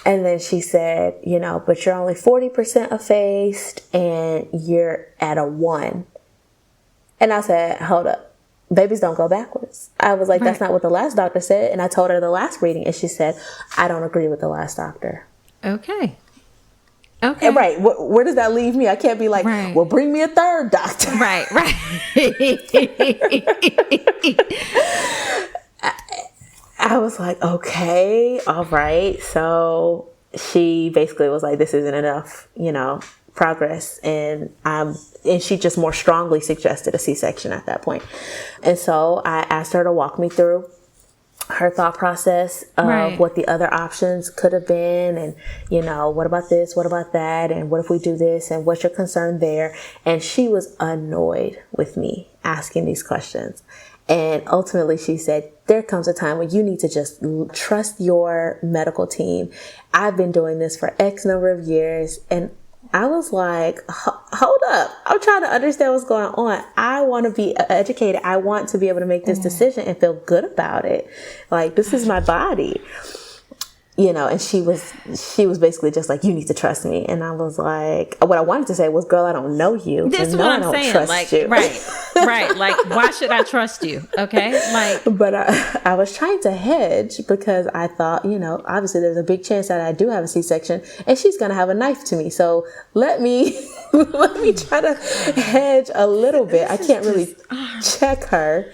[SPEAKER 2] And then she said, but you're only 40% effaced and you're at a 1. And I said, hold up. Babies don't go backwards. I was like, that's not what the last doctor said. And I told her the last reading and she said, I don't agree with the last doctor.
[SPEAKER 1] Okay.
[SPEAKER 2] Right. Where does that leave me? I can't be like, well, bring me a third doctor.
[SPEAKER 1] Right.
[SPEAKER 2] I was like, okay, all right. So she basically was like, this isn't enough, progress. And she just more strongly suggested a C-section at that point. And so I asked her to walk me through her thought process of what the other options could have been. And, what about this? What about that? And what if we do this? And what's your concern there? And she was annoyed with me asking these questions. And ultimately she said, there comes a time when you need to just trust your medical team. I've been doing this for X number of years. And I was like, hold up. I'm trying to understand what's going on. I want to be educated. I want to be able to make this decision and feel good about it. Like, this is my body. And she was basically just like, you need to trust me. And I was like, what I wanted to say was, girl, I don't know you.
[SPEAKER 1] This is what I'm saying. Like, you. Right. Like, why should I trust you? Okay. Like,
[SPEAKER 2] but I was trying to hedge because I thought, obviously there's a big chance that I do have a C-section and she's going to have a knife to me. So let me try to hedge a little bit. I can't really check her.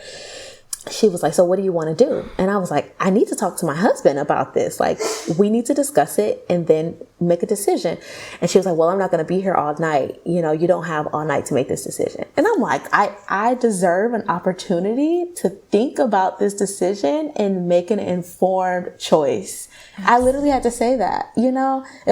[SPEAKER 2] She was like, so what do you want to do? And I was like, I need to talk to my husband about this. Like, we need to discuss it and then make a decision. And she was like, well, I'm not going to be here all night. You don't have all night to make this decision. And I'm like, I deserve an opportunity to think about this decision and make an informed choice. I literally had to say that, it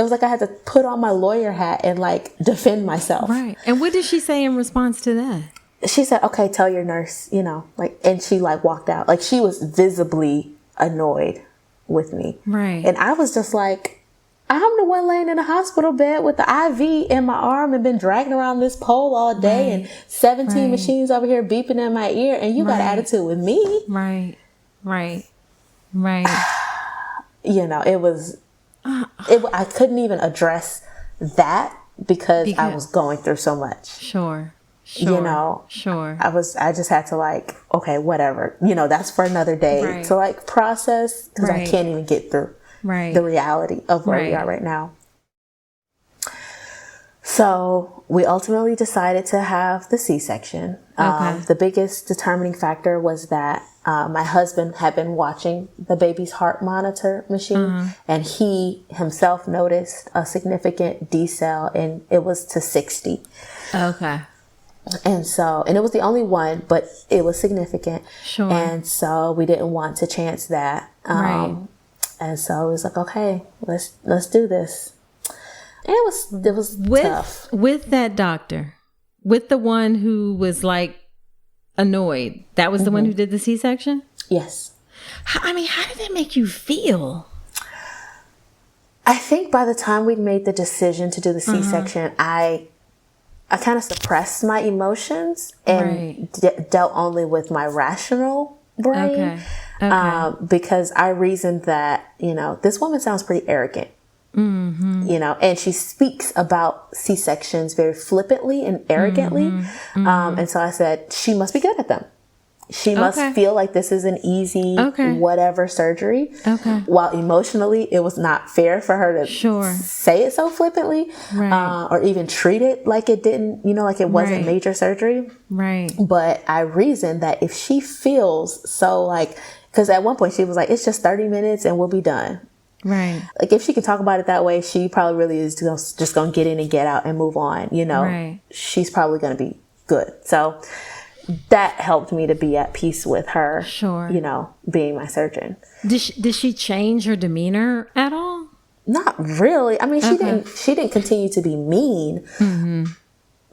[SPEAKER 2] was like I had to put on my lawyer hat and like defend myself.
[SPEAKER 1] Right. And what did she say in response to that?
[SPEAKER 2] She said, okay, tell your nurse, and she like walked out. Like, she was visibly annoyed with me.
[SPEAKER 1] Right.
[SPEAKER 2] And I was just like, I'm the one laying in a hospital bed with the IV in my arm and been dragging around this pole all day and 17 machines over here beeping in my ear. And you got attitude with me.
[SPEAKER 1] Right.
[SPEAKER 2] It was, I couldn't even address that because I was going through so much.
[SPEAKER 1] Sure.
[SPEAKER 2] Sure. I just had to like, okay, whatever, that's for another day to like process because I can't even get through the reality of where we are right now. So we ultimately decided to have the C-section. The biggest determining factor was that my husband had been watching the baby's heart monitor machine, and he himself noticed a significant decel, and it was to 60.
[SPEAKER 1] Okay.
[SPEAKER 2] And it was the only one, but it was significant.
[SPEAKER 1] Sure.
[SPEAKER 2] And so we didn't want to chance that.
[SPEAKER 1] Right.
[SPEAKER 2] And so it was like, okay, let's do this. And it was tough.
[SPEAKER 1] With that doctor, with the one who was like annoyed, that was the one who did the C-section?
[SPEAKER 2] Yes.
[SPEAKER 1] How did that make you feel?
[SPEAKER 2] I think by the time we'd made the decision to do the C-section, I kind of suppressed my emotions and dealt only with my rational brain. Okay. Because I reasoned that, this woman sounds pretty arrogant. And she speaks about C-sections very flippantly and arrogantly. And so I said, she must be good at them. She must feel like this is an easy whatever surgery. While emotionally, it was not fair for her to say it so flippantly, or even treat it like it didn't, like it wasn't major surgery.
[SPEAKER 1] Right.
[SPEAKER 2] But I reasoned that if she feels so like, because at one point she was like, it's just 30 minutes and we'll be done.
[SPEAKER 1] Right.
[SPEAKER 2] Like if she could talk about it that way, she probably really is just going to get in and get out and move on. She's probably going to be good. So that helped me to be at peace with her, being my surgeon.
[SPEAKER 1] Did she change her demeanor at all?
[SPEAKER 2] Not really. I mean, she didn't continue to be mean,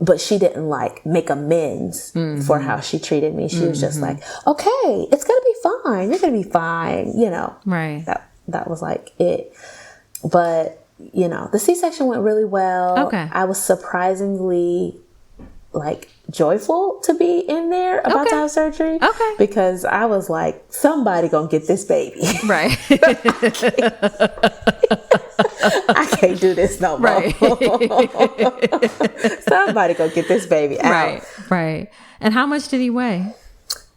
[SPEAKER 2] but she didn't like make amends for how she treated me. She was just like, okay, it's going to be fine. You're going to be fine.
[SPEAKER 1] Right.
[SPEAKER 2] That was like it. But, the C-section went really well.
[SPEAKER 1] Okay.
[SPEAKER 2] I was surprisingly like joyful to be in there about to have surgery. Okay. Because I was like, somebody gonna get this baby.
[SPEAKER 1] Right.
[SPEAKER 2] I can't do this no more. Right. Somebody gonna get this baby out.
[SPEAKER 1] Right. And how much did he weigh?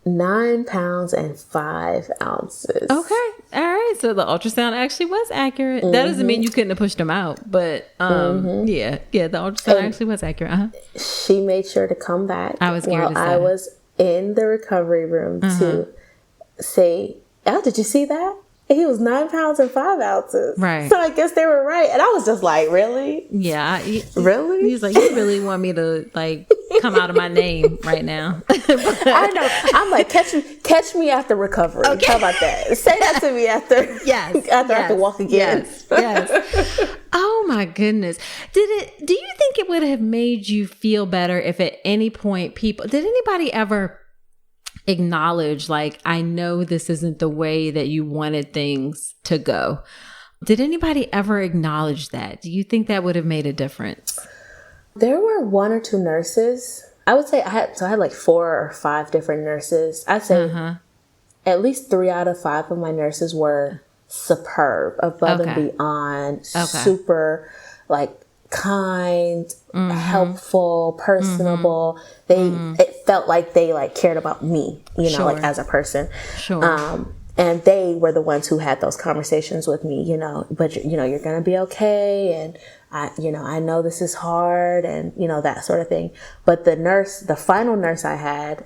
[SPEAKER 1] 9
[SPEAKER 2] pounds and 5 ounces.
[SPEAKER 1] Okay. All right. So the ultrasound actually was accurate. That doesn't mean you couldn't have pushed him out, but yeah, the ultrasound actually was accurate.
[SPEAKER 2] She made sure to come back
[SPEAKER 1] I
[SPEAKER 2] was in the recovery room to say, oh, did you see that? He was 9 pounds and 5 ounces.
[SPEAKER 1] Right.
[SPEAKER 2] So I guess they were right. And I was just like, really?
[SPEAKER 1] Yeah.
[SPEAKER 2] Really?
[SPEAKER 1] He's like, you really want me to like come out of my name right now?
[SPEAKER 2] I know. I'm like, catch me after recovery. Okay. How about that? Say that to me after. After I can walk again.
[SPEAKER 1] Yes. Oh my goodness. Do you think it would have made you feel better if at any point did anybody ever acknowledge, like, I know this isn't the way that you wanted things to go? Did anybody ever acknowledge that? Do you think that would have made a difference?
[SPEAKER 2] There were 1 or 2 nurses. I would say I had like 4 or 5 different nurses. I'd say at least 3 out of 5 of my nurses were superb, above and beyond, super like kind, helpful, personable. It felt like they like cared about me, like as a person. And they were the ones who had those conversations with me, but you're going to be okay. And I know this is hard and, that sort of thing. But the final nurse I had,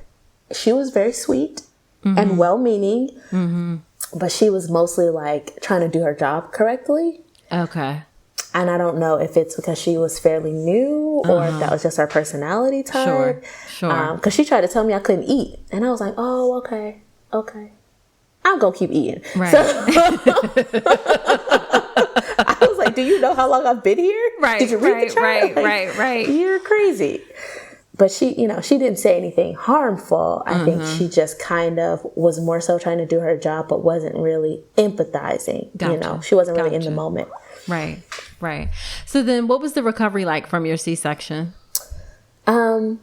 [SPEAKER 2] she was very sweet and well-meaning, but she was mostly like trying to do her job correctly.
[SPEAKER 1] Okay.
[SPEAKER 2] And I don't know if it's because she was fairly new or if that was just her personality type.
[SPEAKER 1] Sure.
[SPEAKER 2] Because she tried to tell me I couldn't eat. And I was like, oh, okay. I'm going to keep eating.
[SPEAKER 1] Right.
[SPEAKER 2] So I was like, do you know how long I've been here?
[SPEAKER 1] Right.
[SPEAKER 2] Did you read the chart?
[SPEAKER 1] Right.
[SPEAKER 2] You're crazy. But she didn't say anything harmful. I think she just kind of was more so trying to do her job, but wasn't really empathizing.
[SPEAKER 1] Gotcha.
[SPEAKER 2] She wasn't really in the moment.
[SPEAKER 1] Right. So then what was the recovery like from your C-section?
[SPEAKER 2] I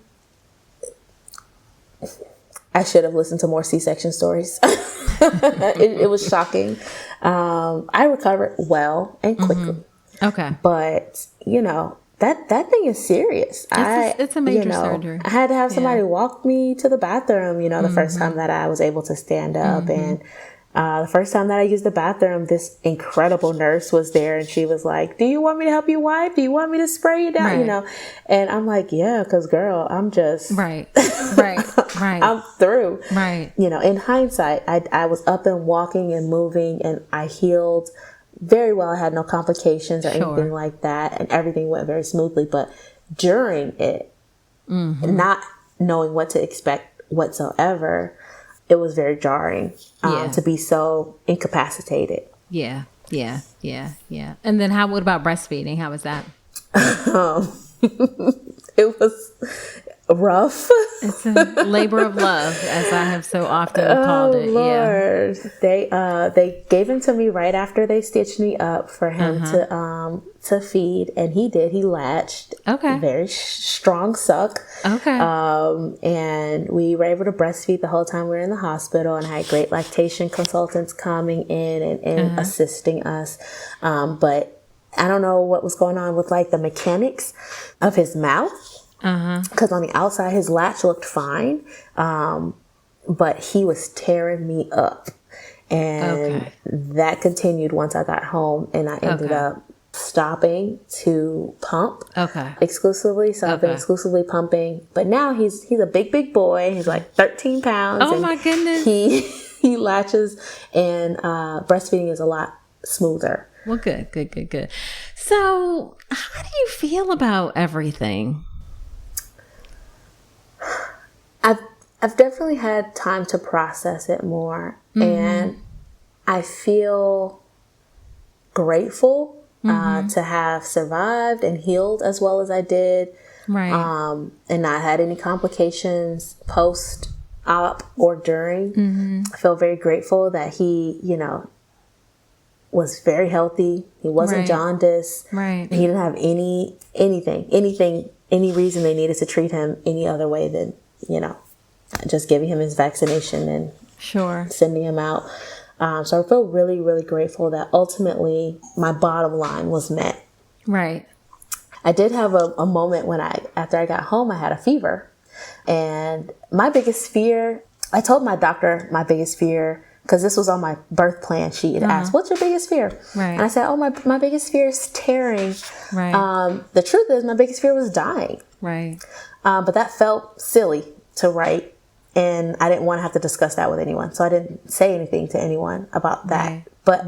[SPEAKER 2] should have listened to more C-section stories. It was shocking. I recovered well and quickly.
[SPEAKER 1] Okay.
[SPEAKER 2] But, that thing is serious.
[SPEAKER 1] It's a major surgery.
[SPEAKER 2] I had to have somebody walk me to the bathroom, the first time that I was able to stand up. And The first time that I used the bathroom, this incredible nurse was there, and she was like, "Do you want me to help you wipe? Do you want me to spray you down?"
[SPEAKER 1] Right.
[SPEAKER 2] You know, and I'm like, "Yeah, because girl, I'm just
[SPEAKER 1] right.
[SPEAKER 2] I'm through."
[SPEAKER 1] Right.
[SPEAKER 2] You know, in hindsight, I was up and walking and moving, and I healed very well. I had no complications or anything like that, and everything went very smoothly. But during it, not knowing what to expect whatsoever, it was very jarring to be so incapacitated.
[SPEAKER 1] Yeah. And then what about breastfeeding? How was that?
[SPEAKER 2] It was rough.
[SPEAKER 1] It's a labor of love, as I have so often called it.
[SPEAKER 2] Lord. Yeah. They gave him to me right after they stitched me up for him to feed, and he did. He latched.
[SPEAKER 1] Okay.
[SPEAKER 2] Very strong suck.
[SPEAKER 1] Okay.
[SPEAKER 2] And we were able to breastfeed the whole time we were in the hospital, and I had great lactation consultants coming in and assisting us. But I don't know what was going on with like the mechanics of his mouth. Because on the outside, his latch looked fine. But he was tearing me up. And that continued once I got home, and I ended up stopping to pump exclusively. So I've been exclusively pumping. But now he's a big boy. He's like 13 pounds.
[SPEAKER 1] Oh, my goodness.
[SPEAKER 2] He latches, and breastfeeding is a lot smoother.
[SPEAKER 1] Well, good. So how do you feel about everything?
[SPEAKER 2] I've definitely had time to process it more, and I feel grateful to have survived and healed as well as I did,
[SPEAKER 1] right?
[SPEAKER 2] And not had any complications post-op or during. I feel very grateful that he, was very healthy. He wasn't jaundiced.
[SPEAKER 1] Right.
[SPEAKER 2] He didn't have any reason they needed to treat him any other way than, just giving him his vaccination and sending him out. So I feel really, really grateful that ultimately my bottom line was met.
[SPEAKER 1] Right.
[SPEAKER 2] I did have a moment when after I got home, I had a fever. And my biggest fear, I told my doctor my biggest fear, because this was on my birth plan sheet. It asked, "What's your biggest fear?"
[SPEAKER 1] Right.
[SPEAKER 2] And I said, my biggest fear is tearing.
[SPEAKER 1] Right.
[SPEAKER 2] The truth is, my biggest fear was dying.
[SPEAKER 1] Right.
[SPEAKER 2] But that felt silly to write. And I didn't want to have to discuss that with anyone. So I didn't say anything to anyone about that.
[SPEAKER 1] Right.
[SPEAKER 2] But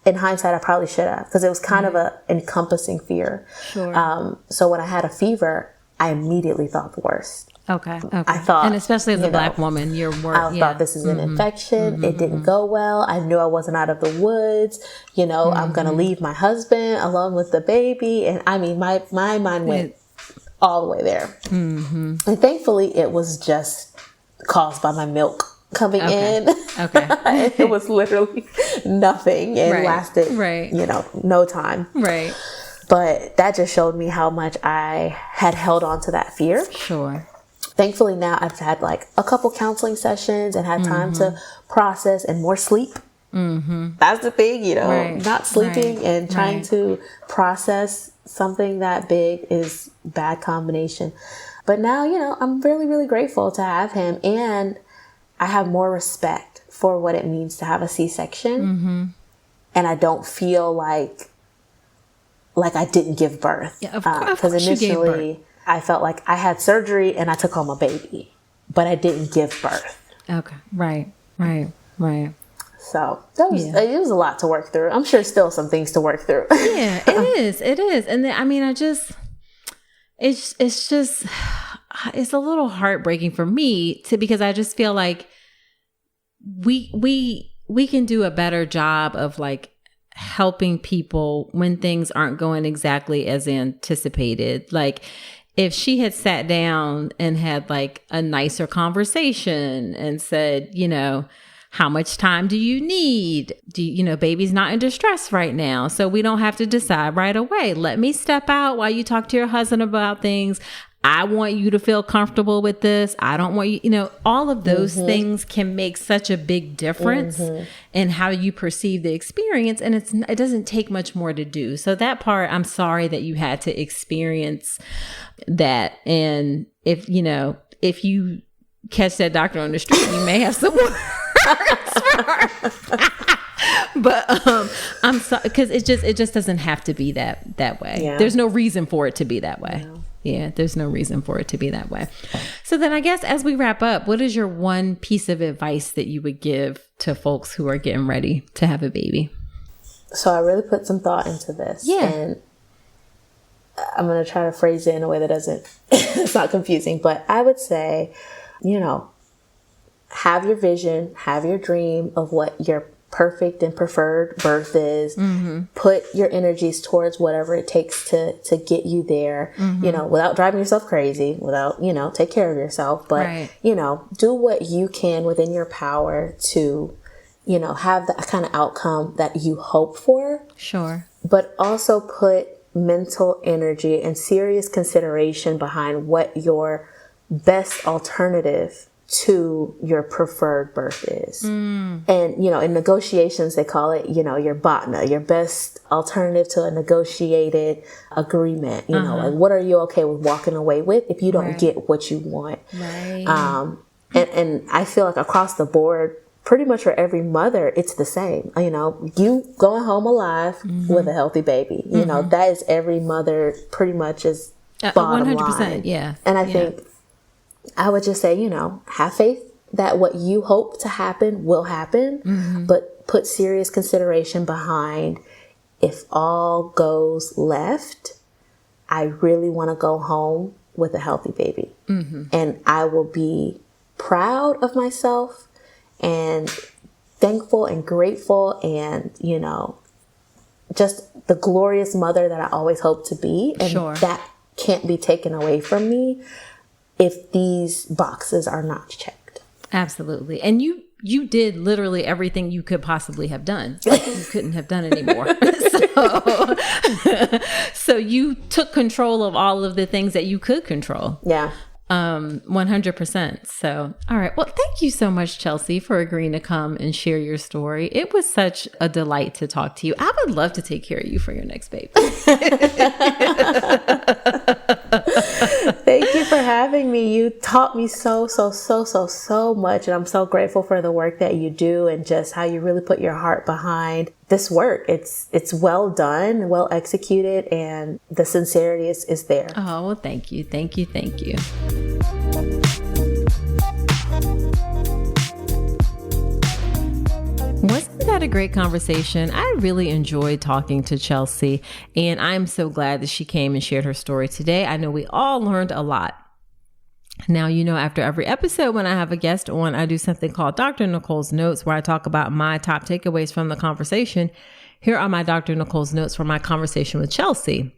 [SPEAKER 2] in hindsight, I probably should have, because it was kind of a encompassing fear.
[SPEAKER 1] Sure.
[SPEAKER 2] So when I had a fever, I immediately thought the worst.
[SPEAKER 1] Okay.
[SPEAKER 2] I thought,
[SPEAKER 1] and especially as a Black woman, you're worried.
[SPEAKER 2] I thought this is an infection. It didn't go well. I knew I wasn't out of the woods. I'm going to leave my husband alone with the baby. And I mean, my mind went all the way there. And thankfully, it was just caused by my milk coming in. It was literally nothing. It lasted, no time.
[SPEAKER 1] Right.
[SPEAKER 2] But that just showed me how much I had held on to that fear.
[SPEAKER 1] Sure.
[SPEAKER 2] Thankfully, now I've had like a couple counseling sessions and had time to process and more sleep. That's the thing, not sleeping and trying to process something that big is bad combination. But now, I'm really, really grateful to have him, and I have more respect for what it means to have a C-section. And I don't feel like I didn't give birth.
[SPEAKER 1] Yeah, of course
[SPEAKER 2] initially I felt like I had surgery and I took home a baby, but I didn't give birth.
[SPEAKER 1] Okay. Right.
[SPEAKER 2] So it was a lot to work through. I'm sure still some things to work through.
[SPEAKER 1] Yeah, it is. And then, I mean, it's a little heartbreaking for me because I just feel like we can do a better job of like helping people when things aren't going exactly as anticipated. Like if she had sat down and had like a nicer conversation and said, how much time do you need? Baby's not in distress right now, so we don't have to decide right away. Let me step out while you talk to your husband about things. I want you to feel comfortable with this. I don't want you, all of those things can make such a big difference in how you perceive the experience. And it doesn't take much more to do. So that part, I'm sorry that you had to experience that. And if you catch that doctor on the street, you may have some hurts for her. But I'm sorry, because it just doesn't have to be that way.
[SPEAKER 2] Yeah.
[SPEAKER 1] There's no reason for it to be that way.
[SPEAKER 2] No.
[SPEAKER 1] Yeah, there's no reason for it to be that way. So then I guess as we wrap up, what is your one piece of advice that you would give to folks who are getting ready to have a baby?
[SPEAKER 2] So I really put some thought into this.
[SPEAKER 1] Yeah.
[SPEAKER 2] And I'm going to try to phrase it in a way that it's not confusing. But I would say, have your vision, have your dream of what your perfect and preferred birth is. Mm-hmm. Put your energies towards whatever it takes to get you there, without driving yourself crazy, without, take care of yourself. But,
[SPEAKER 1] right.
[SPEAKER 2] Do what you can within your power to, have the kind of outcome that you hope for.
[SPEAKER 1] Sure.
[SPEAKER 2] But also put mental energy and serious consideration behind what your best alternative to your preferred birth is. And, in negotiations, they call it, your BATNA, your best alternative to a negotiated agreement. Like, what are you okay with walking away with if you don't get what you want?
[SPEAKER 1] Right.
[SPEAKER 2] And I feel like across the board, pretty much for every mother, it's the same. You going home alive with a healthy baby. That is every mother pretty much is bottom
[SPEAKER 1] 100%,
[SPEAKER 2] line.
[SPEAKER 1] yeah.
[SPEAKER 2] And I think I would just say, have faith that what you hope to happen will happen, but put serious consideration behind, if all goes left, I really want to go home with a healthy baby. And I will be proud of myself and thankful and grateful and, just the glorious mother that I always hope to be. And that can't be taken away from me if these boxes are not checked.
[SPEAKER 1] Absolutely. And you did literally everything you could possibly have done. Like, you couldn't have done anymore. So you took control of all of the things that you could control.
[SPEAKER 2] Yeah.
[SPEAKER 1] 100%. So, all right. Well, thank you so much, Chelsea, for agreeing to come and share your story. It was such a delight to talk to you. I would love to take care of you for your next baby.
[SPEAKER 2] Thank you for having me. You taught me so much. And I'm so grateful for the work that you do and just how you really put your heart behind this work. It's well done, well executed, and the sincerity is there.
[SPEAKER 1] Oh, well, thank you. Thank you. Thank you. Wasn't that a great conversation? I really enjoyed talking to Chelsea, and I'm so glad that she came and shared her story today. I know we all learned a lot. Now, after every episode, when I have a guest on, I do something called Dr. Nicole's Notes, where I talk about my top takeaways from the conversation. Here are my Dr. Nicole's notes from my conversation with Chelsea.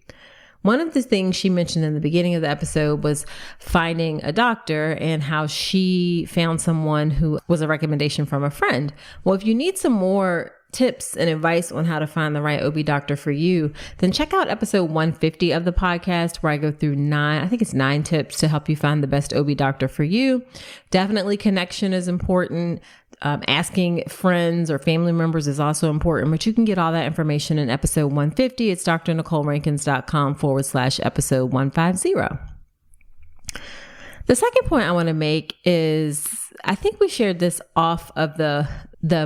[SPEAKER 1] One of the things she mentioned in the beginning of the episode was finding a doctor and how she found someone who was a recommendation from a friend. Well, if you need some more tips and advice on how to find the right OB doctor for you, then check out episode 150 of the podcast, where I go through 9 tips to help you find the best OB doctor for you. Definitely connection is important. Asking friends or family members is also important, but you can get all that information in episode 150. It's drnicolerankins.com/episode 150. The second point I want to make is, I think we shared this off of the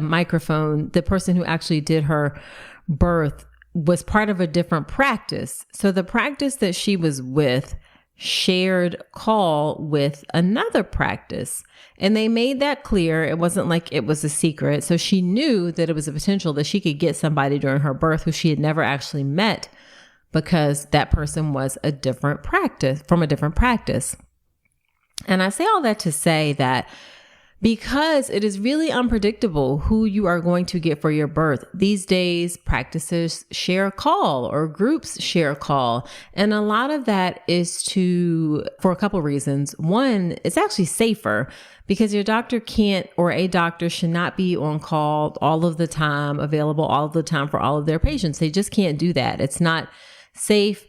[SPEAKER 1] microphone. The person who actually did her birth was part of a different practice. So the practice that she was with shared call with another practice, and they made that clear. It wasn't like it was a secret. So she knew that it was a potential that she could get somebody during her birth who she had never actually met, because that person was from a different practice. And I say all that to say that because it is really unpredictable who you are going to get for your birth. These days, practices share a call or groups share a call. And a lot of that is for a couple of reasons. One, it's actually safer because your doctor a doctor should not be on call all of the time, available all of the time for all of their patients. They just can't do that. It's not safe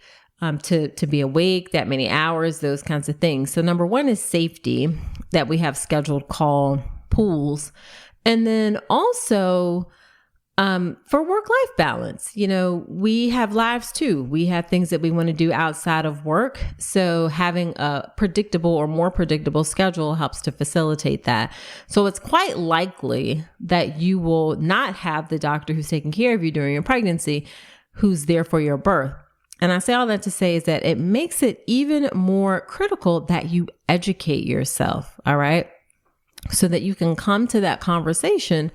[SPEAKER 1] to be awake that many hours, those kinds of things. So number one is safety, that we have scheduled call pools. And then also For work-life balance, we have lives too. We have things that we want to do outside of work. So having a predictable or more predictable schedule helps to facilitate that. So it's quite likely that you will not have the doctor who's taking care of you during your pregnancy who's there for your birth. And I say all that to say is that it makes it even more critical that you educate yourself, all right? So that you can come to that conversation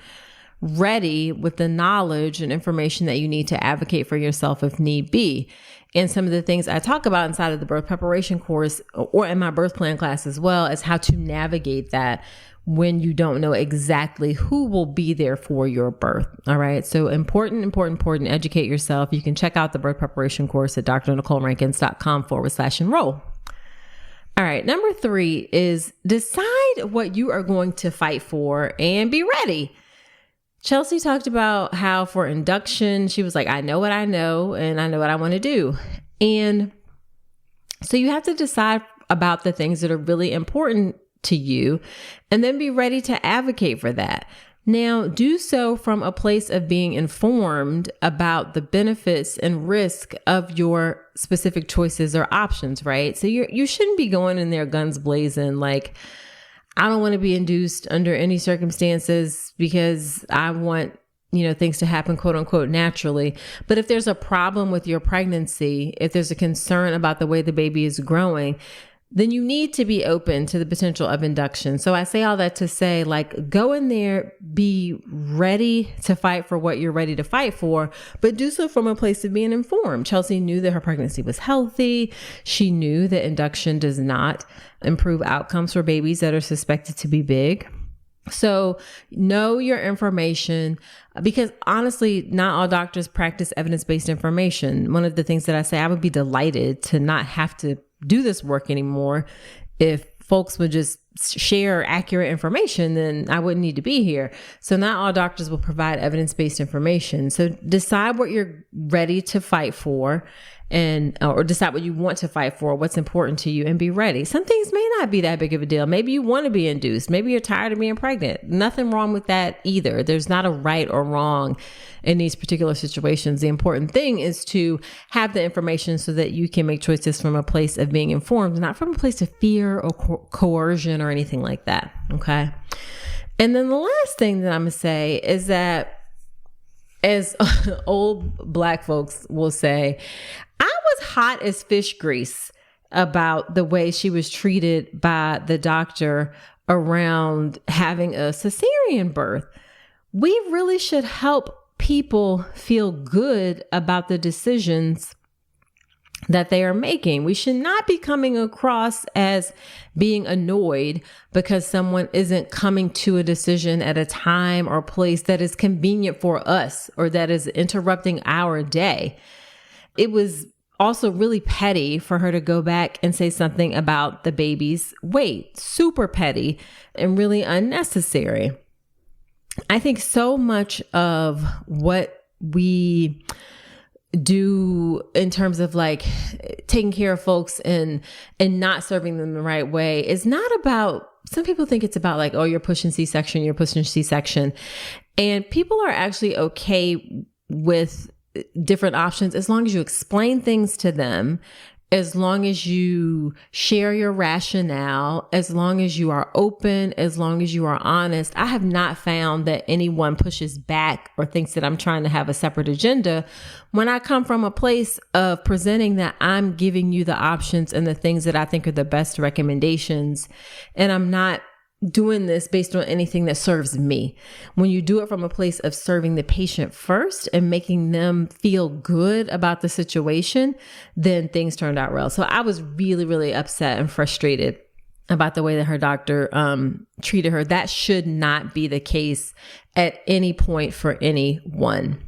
[SPEAKER 1] ready with the knowledge and information that you need to advocate for yourself if need be. And some of the things I talk about inside of the birth preparation course or in my birth plan class as well is how to navigate that when you don't know exactly who will be there for your birth. All right. So important, educate yourself. You can check out the birth preparation course at drnicolerankins.com/enroll. All right. Number 3 is decide what you are going to fight for and be ready. Chelsea talked about how for induction, she was like, I know what I know and I know what I want to do. And so you have to decide about the things that are really important to you and then be ready to advocate for that. Now, do so from a place of being informed about the benefits and risk of your specific choices or options, right? So you shouldn't be going in there guns blazing like, I don't want to be induced under any circumstances because I want, things to happen, quote unquote, naturally. But if there's a problem with your pregnancy, if there's a concern about the way the baby is growing, then you need to be open to the potential of induction. So I say all that to say, like, go in there, be ready to fight for what you're ready to fight for, but do so from a place of being informed. Chelsea knew that her pregnancy was healthy. She knew that induction does not improve outcomes for babies that are suspected to be big. So know your information, because honestly, not all doctors practice evidence-based information. One of the things that I say, I would be delighted to not have to do this work anymore. If folks would just share accurate information, then I wouldn't need to be here. So not all doctors will provide evidence-based information. So decide what you're ready to fight for or decide what you want to fight for, what's important to you, and be ready. Some things may not be that big of a deal. Maybe you want to be induced. Maybe you're tired of being pregnant. Nothing wrong with that either. There's not a right or wrong in these particular situations. The important thing is to have the information so that you can make choices from a place of being informed, not from a place of fear or coercion or anything like that. Okay. And then the last thing that I'm going to say is that, as old Black folks will say, I was hot as fish grease about the way she was treated by the doctor around having a cesarean birth. We really should help people feel good about the decisions that they are making. We should not be coming across as being annoyed because someone isn't coming to a decision at a time or place that is convenient for us or that is interrupting our day. It was also really petty for her to go back and say something about the baby's weight. Super petty and really unnecessary. I think so much of what we do in terms of like taking care of folks and not serving them the right way is not about, some people think it's about like, oh, you're pushing C-section. And people are actually okay with different options as long as you explain things to them, as long as you share your rationale, as long as you are open, as long as you are honest. I have not found that anyone pushes back or thinks that I'm trying to have a separate agenda when I come from a place of presenting that I'm giving you the options and the things that I think are the best recommendations. And I'm not doing this based on anything that serves me. When you do it from a place of serving the patient first and making them feel good about the situation, then things turned out well. So I was really, really upset and frustrated about the way that her doctor treated her. That should not be the case at any point for anyone.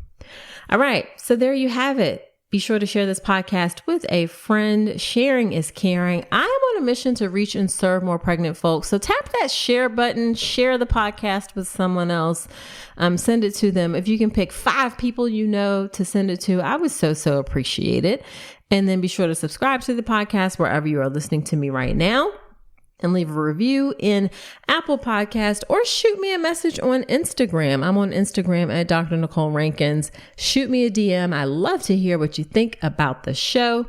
[SPEAKER 1] All right. So there you have it. Be sure to share this podcast with a friend. Sharing is caring. I am on a mission to reach and serve more pregnant folks. So tap that share button, share the podcast with someone else, send it to them. If you can pick 5 people you know to send it to, I would so appreciate it. And then be sure to subscribe to the podcast wherever you are listening to me right now. and leave a review in Apple Podcast or shoot me a message on Instagram. I'm on Instagram at Dr. Nicole Rankins. Shoot me a DM. I love to hear what you think about the show.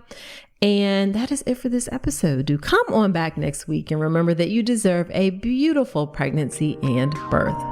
[SPEAKER 1] And that is it for this episode. Do come on back next week and remember that you deserve a beautiful pregnancy and birth.